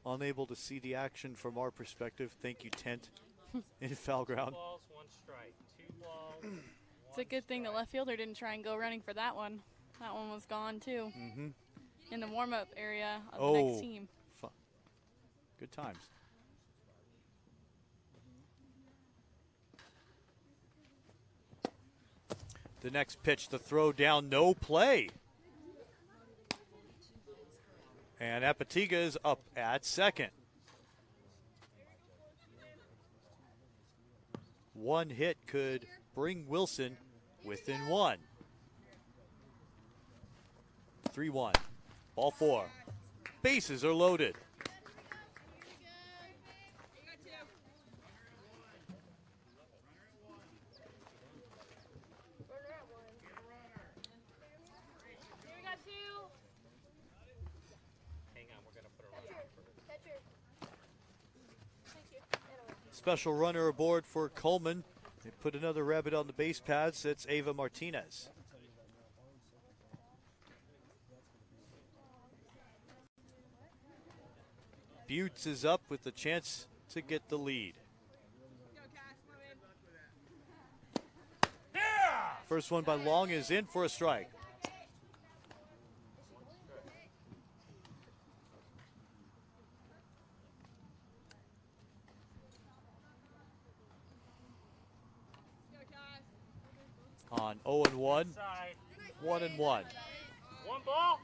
Unable to see the action from our perspective. Thank you, Tent. In foul ground. 2 balls, 1 strike. 2 balls. It's a good thing the left fielder didn't try and go running for that one. That one was gone too. In the warm-up area of the next team. Fun. Good times. The next pitch, the throw down, no play. And Apatiga is up at second. 1 hit could bring Wilson within 1. 3-1. Ball 4. Bases are loaded. Special runner aboard for Coleman. They put another rabbit on the base paths. It's Ava Martinez. Buttes is up with the chance to get the lead. First one by Long is in for a strike. On 0-1, 1-1. 1 ball.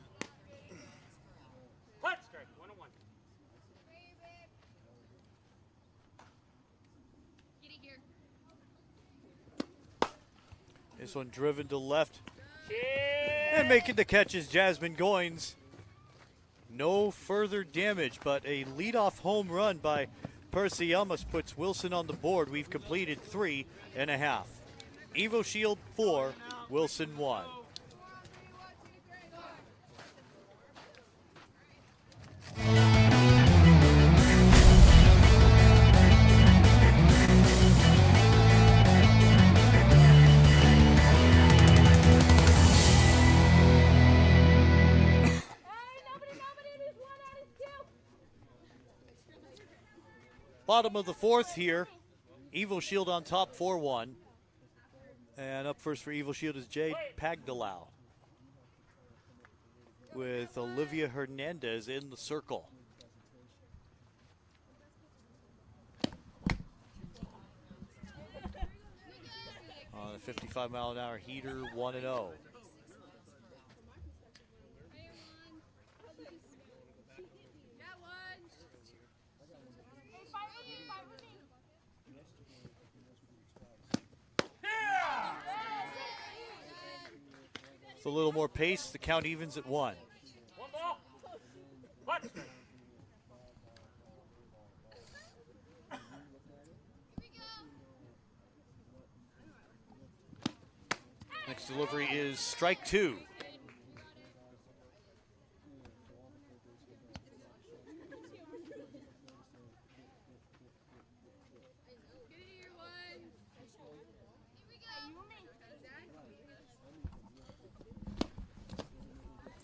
This one driven to left. And making the catch is Jasmine Goins. No further damage, but a leadoff home run by Percy Yamas puts Wilson on the board. We've completed 3.5. EVOSHIELD 4, Wilson 1. Bottom of the fourth here. EVOSHIELD on top 4-1. And up first for EVOSHIELD is Jade Pagdalau, with Olivia Hernandez in the circle. On a 55-mile-an-hour heater, 1-0. With a little more pace, the count evens at 1. One ball. What? Next delivery is strike 2.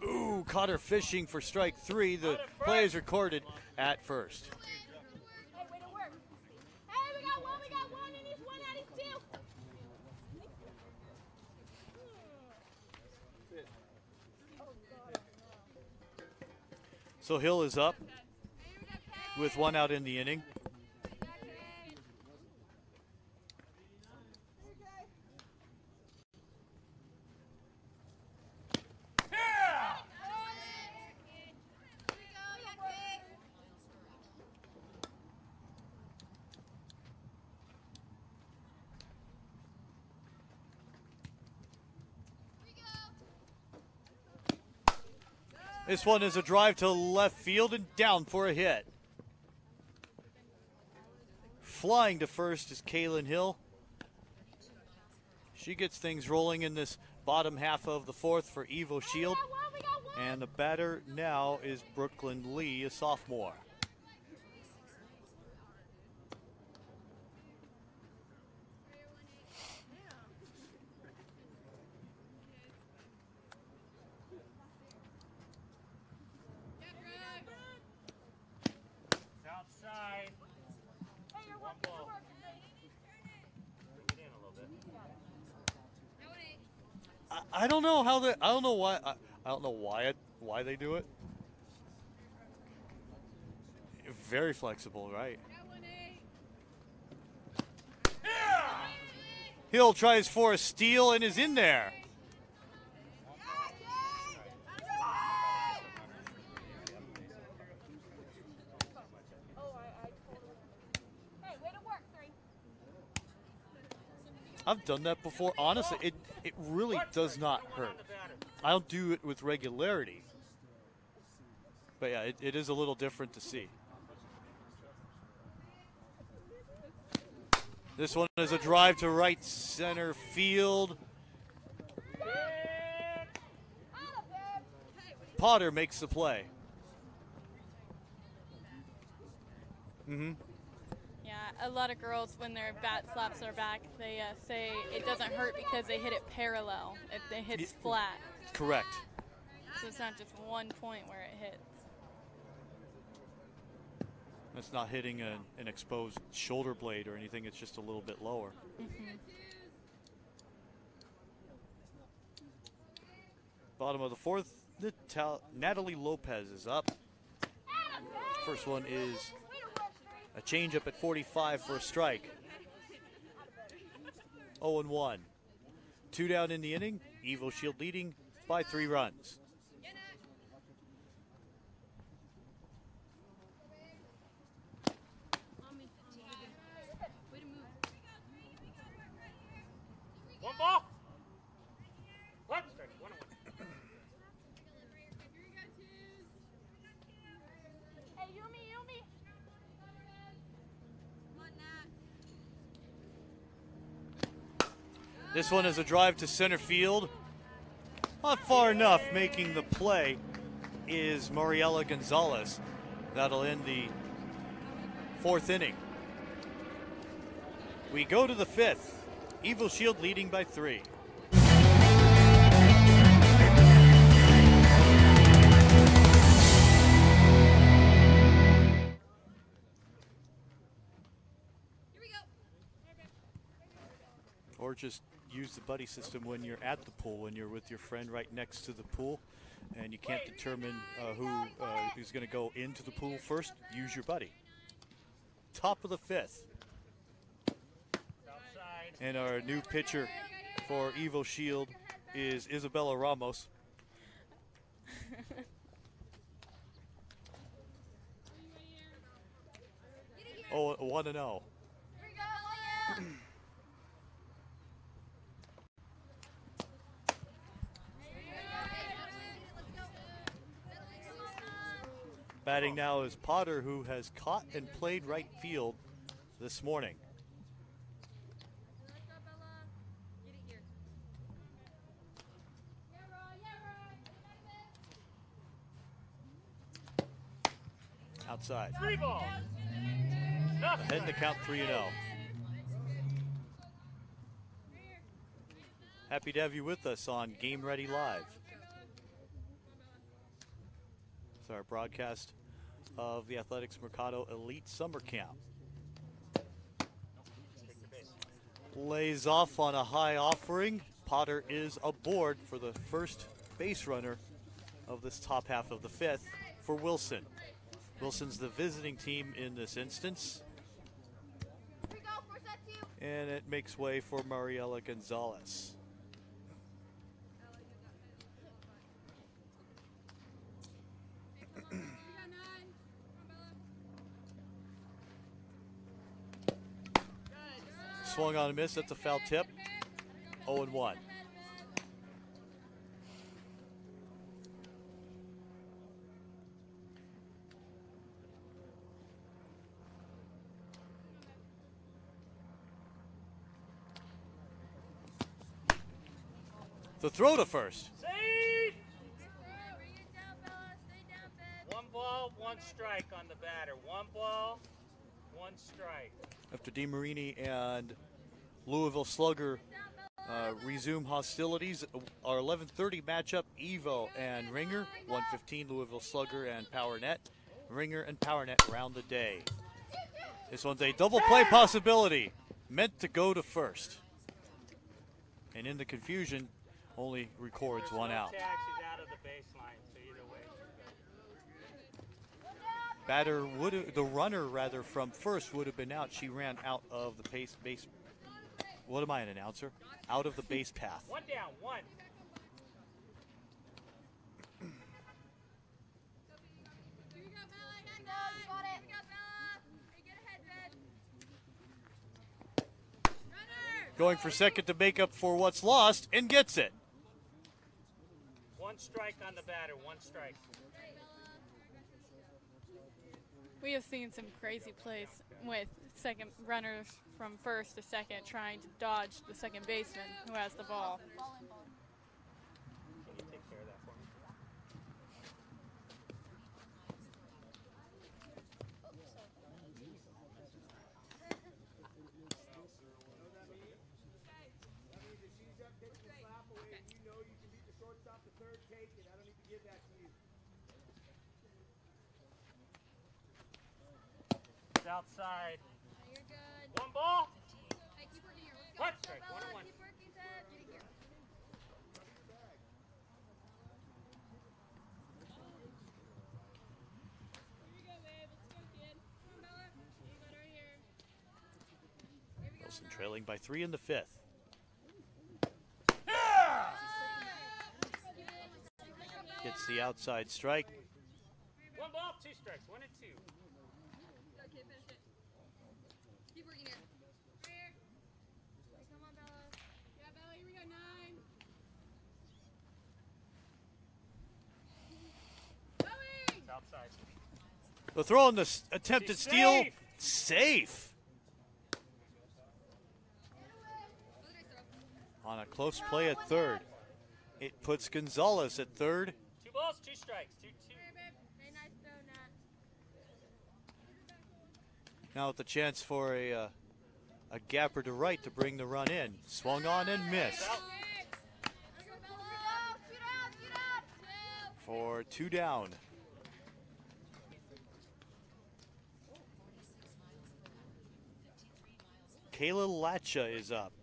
Ooh, caught her fishing for strike 3. The play is recorded at first. Hey, way to work. Hey, we got one in each one out of two. So Hill is up with 1 out in the inning. This one is a drive to left field and down for a hit. Flying to first is Kaylin Hill. She gets things rolling in this bottom half of the fourth for EVOSHIELD. And the batter now is Brooklyn Lee, a sophomore. Outside. One ball. Get in a little bit. I don't know how they. I don't know why. I don't know why they do it. Very flexible, right? Hill tries for a steal and is in there. I've done that before. Honestly, it really does not hurt. I don't do it with regularity. But yeah, it is a little different to see. This one is a drive to right center field. Potter makes the play. Mm-hmm. Yeah, a lot of girls, when their bat slaps their back, they say it doesn't hurt because they hit it parallel. It hits flat. Correct. So it's not just one point where it hits. It's not hitting an exposed shoulder blade or anything. It's just a little bit lower. Mm-hmm. Bottom of the fourth, Natalie Lopez is up. First one is a changeup at 45 for a strike. 0-1. 2 down in the inning. EVOSHIELD leading by 3 runs. One ball. This one is a drive to center field. Not far enough. Making the play is Mariela Gonzalez. That'll end the 4th inning. We go to the 5th. EVOSHIELD leading by 3. Or just use the buddy system when you're at the pool, when you're with your friend right next to the pool and you can't determine who's going to go into the pool first. Use your buddy. Top of the 5th. And our new pitcher for EVOSHIELD is Isabella Ramos. Oh, 1-0. Batting now is Potter, who has caught and played right field this morning. Outside. 3 balls. Ahead in the count 3-0. Happy to have you with us on Game Ready Live. It's our broadcast of the Athletics Mercado Elite Summer Camp. Lays off on a high offering. Potter is aboard for the first base runner of this top half of the 5th for Wilson. Wilson's the visiting team in this instance. And it makes way for Mariela Gonzalez. Swung on a miss. That's a foul tip. 0-1. The throw to first. Safe! 1 ball, 1 strike on the batter. 1 ball, 1 strike. After DeMarini and Louisville Slugger resume hostilities, our 11:30 matchup, Evo and Ringer. 1:15 Louisville Slugger and Power Net. Ringer and Power Net round the day. This one's a double play possibility, meant to go to first. And in the confusion, only records 1 out. Taxi's out of the baseline, so either way. Batter would, the runner rather, from first would have been out. She ran out of the base. What am I, an announcer? Out of the base path. 1 down, 1. Going for second to make up for what's lost, and gets it. 1 strike on the batter, 1 strike. We have seen some crazy plays with second runners from first to second trying to dodge the second baseman who has the ball. Can you take care of that for me? It's outside. You're good. 1 ball, Hey, keep working here. Let's 1 go, strike, Bella. 1-1. Keep working, Ted. Get it here. Here you go, babe. Let's go, kid. Come on, Bella. You got it right here. Here we go. Wilson trailing by 3 in the 5th. Gets the outside strike. 1 ball, 2 strikes, 1 and 2. Go, kid. Finish it. Keep working here. Right here. Come on, Bella. Yeah, Bella. Here we go. 9. Going. It's outside. The throw on the attempted She's steal. safe. Safe. on a close play at third. It puts Gonzalez at third. 2 balls, 2 strikes. 2-2. Now with the chance for a gapper to right to bring the run in. Swung on and missed. For 2 down. Kayla Latcha is up.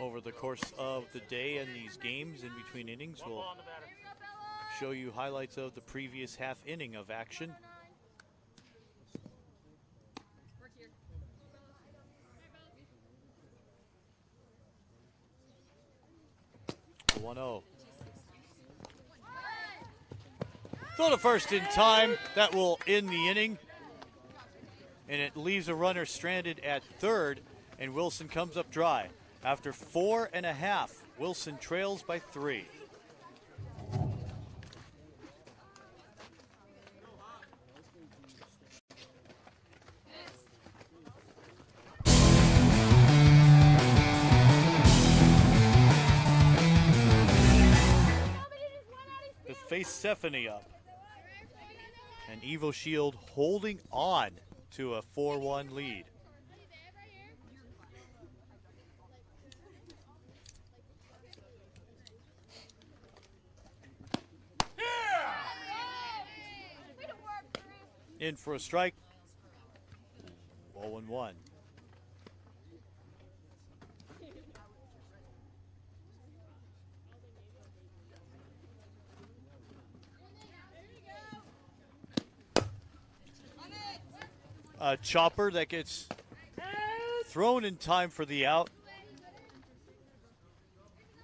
Over the course of the day and these games in between innings, 1 we'll ball on the batter. show you highlights of the previous half inning of action. The 1-0. Throw to first in time. That will end the inning. And it leaves a runner stranded at third, and Wilson comes up dry. After 4.5, Wilson trails by 3. To face Stephanie up. And EVOSHIELD holding on to a 4-1 lead. In for a strike. 0-1. A chopper that gets thrown in time for the out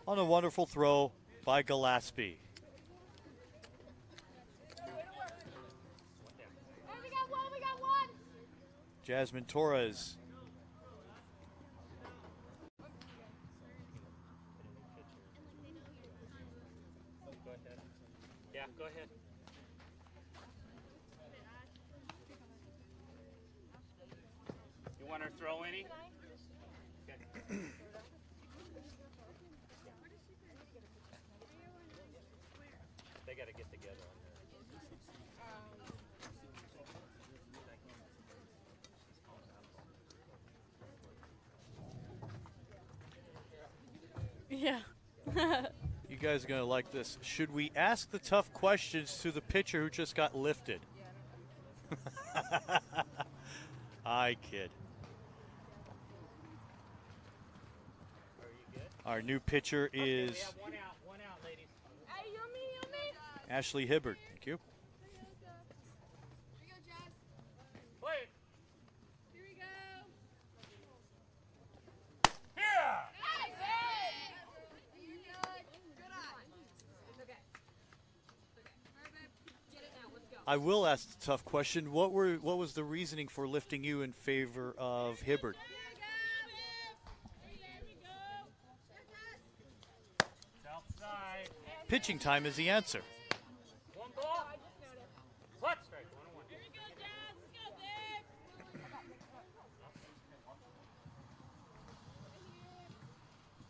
on a wonderful throw by Gillespie. Jasmine Torres. Go ahead. Yeah, go ahead. You want her to throw any? Okay. They got to get together on Yeah. You guys are going to like this. Should we ask the tough questions to the pitcher who just got lifted? I kid. Are you good? Our new pitcher is We have one out, ladies. Ashley Hibbert. Thank you. Play it. Here we go. Yeah! I will ask the tough question. What was the reasoning for lifting you in favor of Hibbert? Outside. Pitching time is the answer. 1 ball. What? Strike. 1-1.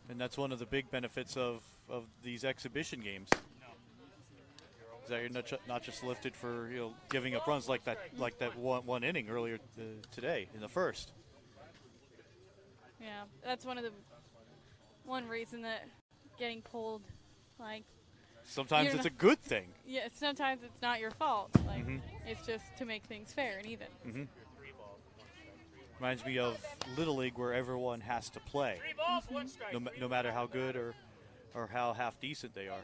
And that's one of the big benefits of these exhibition games. Is that you're not just lifted for giving up runs like that one inning earlier today in the first. Yeah, that's one reason that getting pulled, like. Sometimes You're it's a not- good thing. Yeah, sometimes it's not your fault. Like, it's just to make things fair and even. 3 balls, 1 strike. 3-1. Reminds me of Little League where everyone has to play, 3 balls, 1 strike. no matter how good or how half decent they are.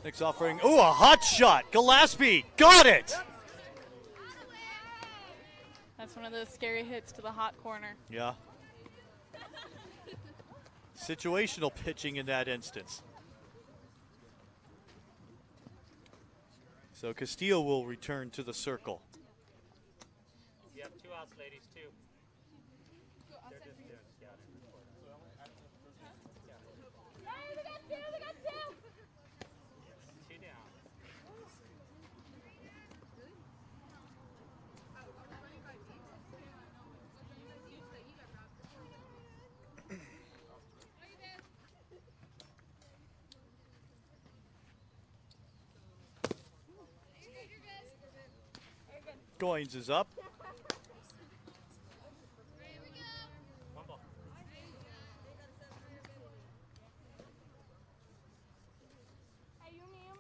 Next offering. Ooh, a hot shot. Gillespie got it. That's one of those scary hits to the hot corner. Yeah. Situational pitching in that instance. So Castillo will return to the circle. You have 2 outs, ladies, 2. They're just doing scouting report. Hey, we got 2, we got 2. Yes, 2 down. Goins is up. 1 ball. Hey, Yumi.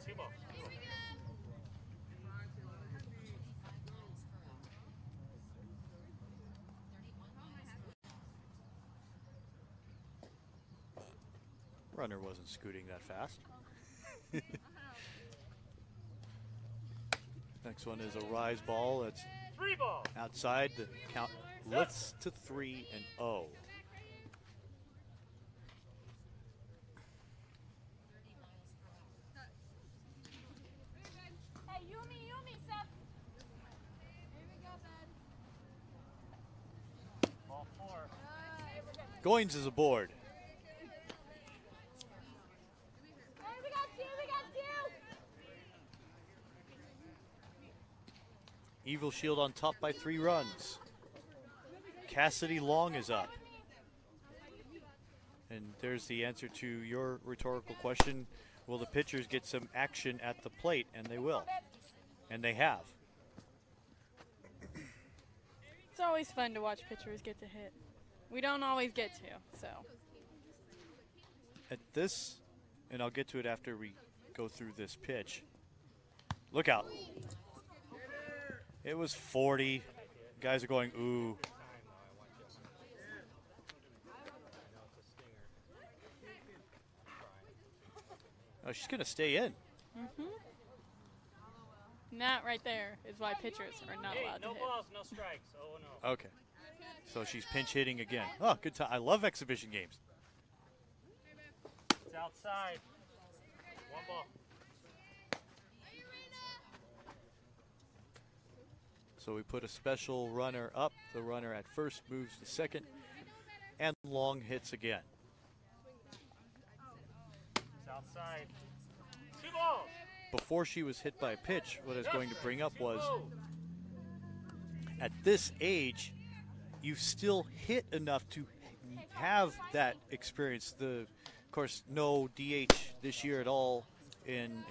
2 ball. Runner wasn't scooting that fast. Next one is a rise ball. That's 3 ball. outside. The count lifts to 3 and 0. Hey, Yumi, Seth. Ball 4. Goins is aboard. Hey, we got 2, we got 2. EVOSHIELD on top by 3 runs. Cassidy Long is up. And there's the answer to your rhetorical question. Will the pitchers get some action at the plate? And they will. And they have. It's always fun to watch pitchers get to hit. We don't always get to, so. At this, and I'll get to it after we go through this pitch. Look out. It was 40. Guys are going, ooh. Oh, she's going to stay in. And that right there is why pitchers are not Hey, allowed no to hit. balls, no strikes. Oh, no. Okay. So she's pinch hitting again. Oh, good time. I love exhibition games. It's outside. 1 ball. So we put a special runner up. The runner at first moves to second. And Long hits again. It's outside. 2 balls. Before she was hit by a pitch, what I was going to bring up was, at this age, you still hit enough to have that experience. Of course, no DH this year at all in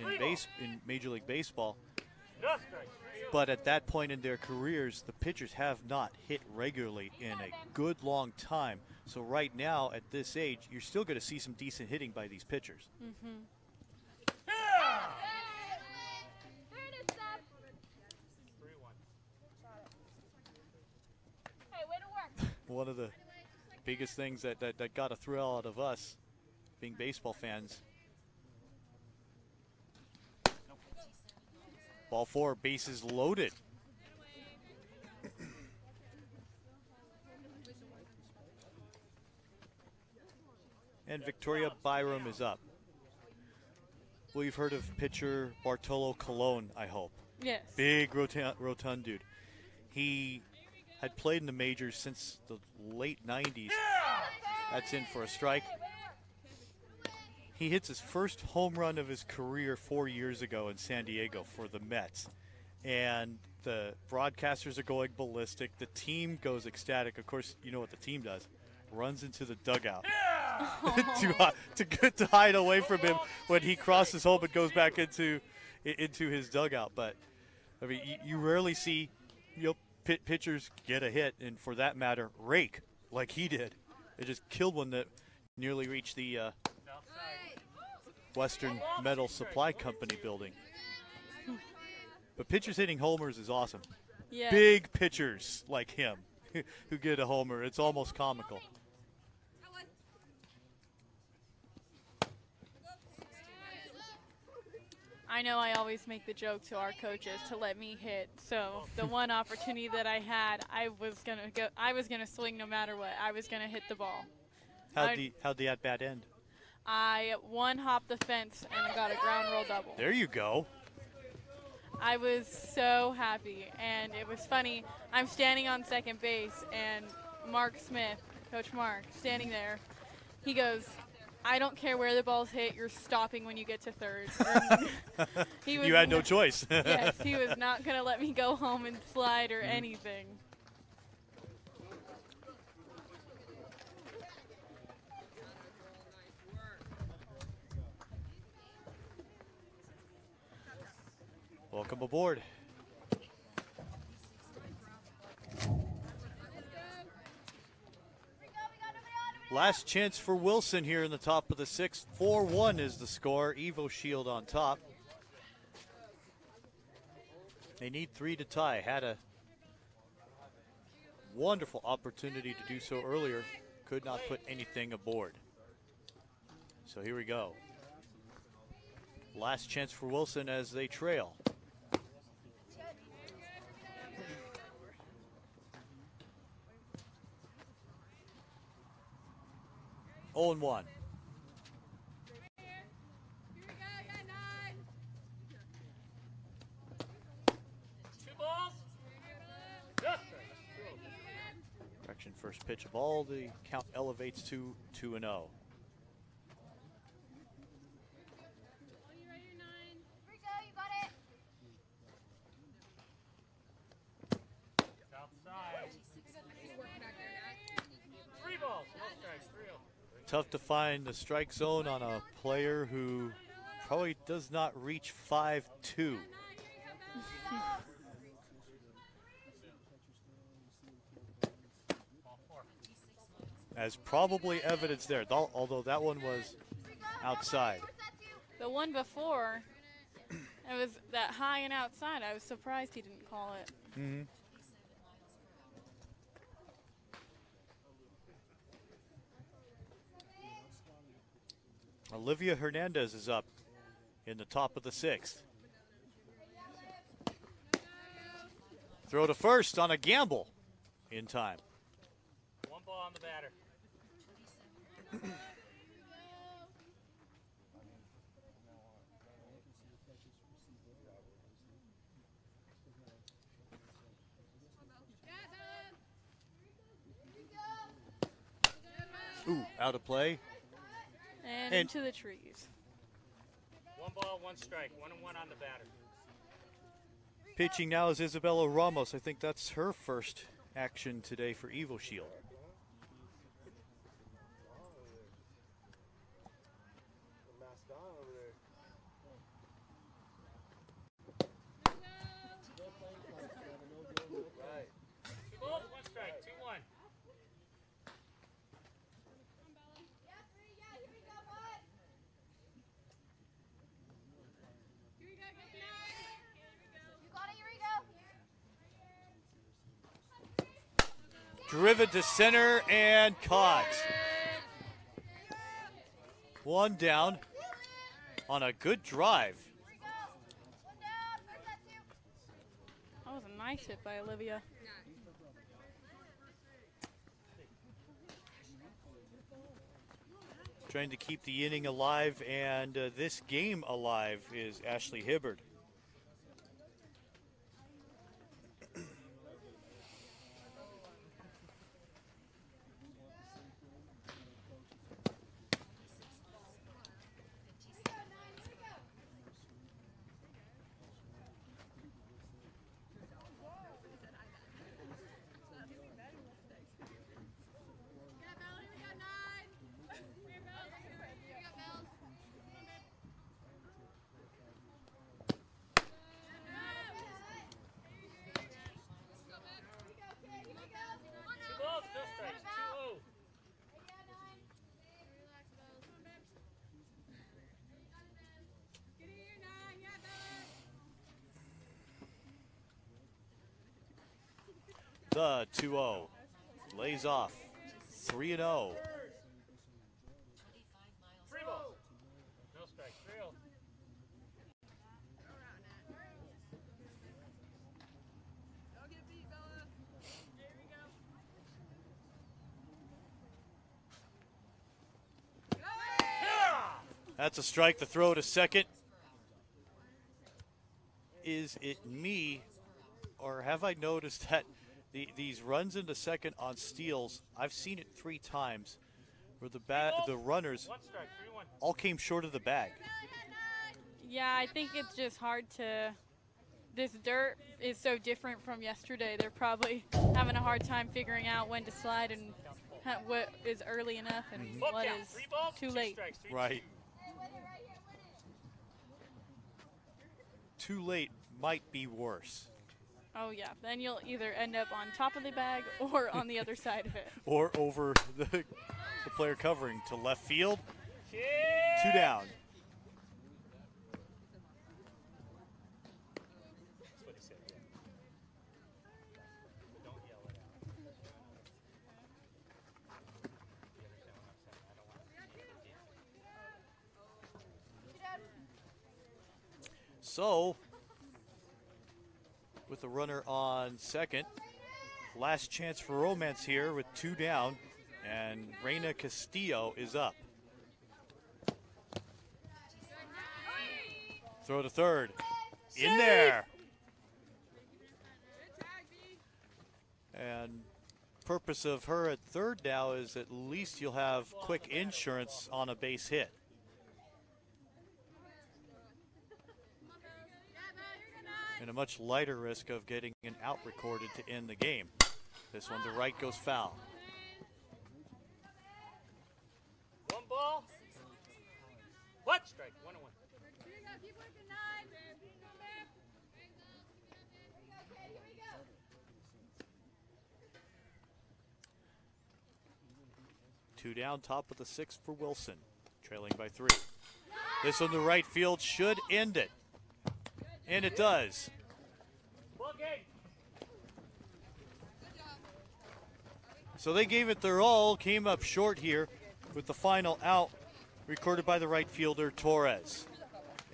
Major League Baseball. No strikes. But at that point in their careers, the pitchers have not hit regularly in a good long time. So right now, at this age, you're still going to see some decent hitting by these pitchers. There it is, Seth. 3-1. Hey, way to work. One of the biggest things that got a thrill out of us, being baseball fans. Ball 4, bases loaded. And Victoria Byram is up. Well, you've heard of pitcher Bartolo Colon, I hope. Yes. Big rotund dude. He had played in the majors since the late 90s. That's in for a strike. He hits his first home run of his career 4 years ago in San Diego for the Mets. And the broadcasters are going ballistic. The team goes ecstatic. Of course, you know what the team does. Runs into the dugout to hide away from him when he crosses home and goes back into his dugout. But, I mean, you rarely see pitchers get a hit, and for that matter, rake like he did. It just killed one that nearly reached the Western Metal Supply Company building. But pitchers hitting homers is awesome. Yeah. Big pitchers like him who get a homer. It's almost comical. I know I always make the joke to our coaches to let me hit. So the one opportunity that I had, I was gonna swing no matter what. I was gonna hit the ball. How'd the at bat end? I one-hopped the fence and got a ground roll double. There you go. I was so happy, and it was funny. I'm standing on second base, and Mark Smith, Coach Mark, standing there. He goes, "I don't care where the ball's hit. You're stopping when you get to third." You had no choice. Yes, he was not going to let me go home and slide or anything. Welcome aboard. Last chance for Wilson here in the top of the sixth. 4-1 is the score. EVOSHIELD on top. They need 3 to tie. Had a wonderful opportunity to do so earlier. Could not put anything aboard. So here we go. Last chance for Wilson as they trail. Oh and 1. Correction, first pitch of all. The count elevates to 2-0. Tough to find the strike zone on a player who probably does not reach 5'2". As probably evidence there, although that one was outside. The one before, it was that high and outside. I was surprised he didn't call it. Mm-hmm. Olivia Hernandez is up in the top of the sixth. Throw to first on a gamble in time. 1 ball on the batter. Ooh, out of play. And into the trees. 1 ball, 1 strike. 1-1 on the batter. Pitching now is Isabella Ramos. I think that's her first action today for EVOSHIELD. Driven to center and caught. 1 down on a good drive. That was a nice hit by Olivia. Trying to keep the inning alive and this game alive is Ashley Hibbard. The 2-0 lays off 3-0. 3 balls. No strike. 3-0. That's a strike. The throw to second. Is it me, or have I noticed that these runs into second on steals, I've seen it 3 times, where the runners 1 strike, 3-1. all came short of the bag. Yeah, I think it's just hard to. This dirt is so different from yesterday. They're probably having a hard time figuring out when to slide and what is early enough and Ball what count, is 3 balls, too 2 late. strikes, 3-2. Right. Too late might be worse. Oh yeah, then you'll either end up on top of the bag or on the other side of it. Or over the player covering to left field. Kid. 2 down. That's what he said, yeah. Don't yell it out. You understand what I'm saying? I don't want to see So, with the runner on second, last chance for romance here with 2 down, and Reina Castillo is up. Throw to third. In there. And purpose of her at third now is at least you'll have quick insurance on a base hit. And a much lighter risk of getting an out recorded to end the game. This one to right goes foul. 1 ball. 1 strike, 1-1. Keep working 9. 2 down, top of the 6th for Wilson, trailing by 3. This one to right field should end it. And it does. Ball game. So they gave it their all, came up short here with the final out recorded by the right fielder, Torres.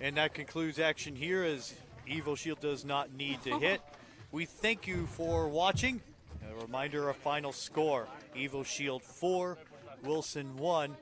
And that concludes action here as EVOSHIELD does not need to hit. We thank you for watching. A reminder of final score, EVOSHIELD 4, Wilson 1.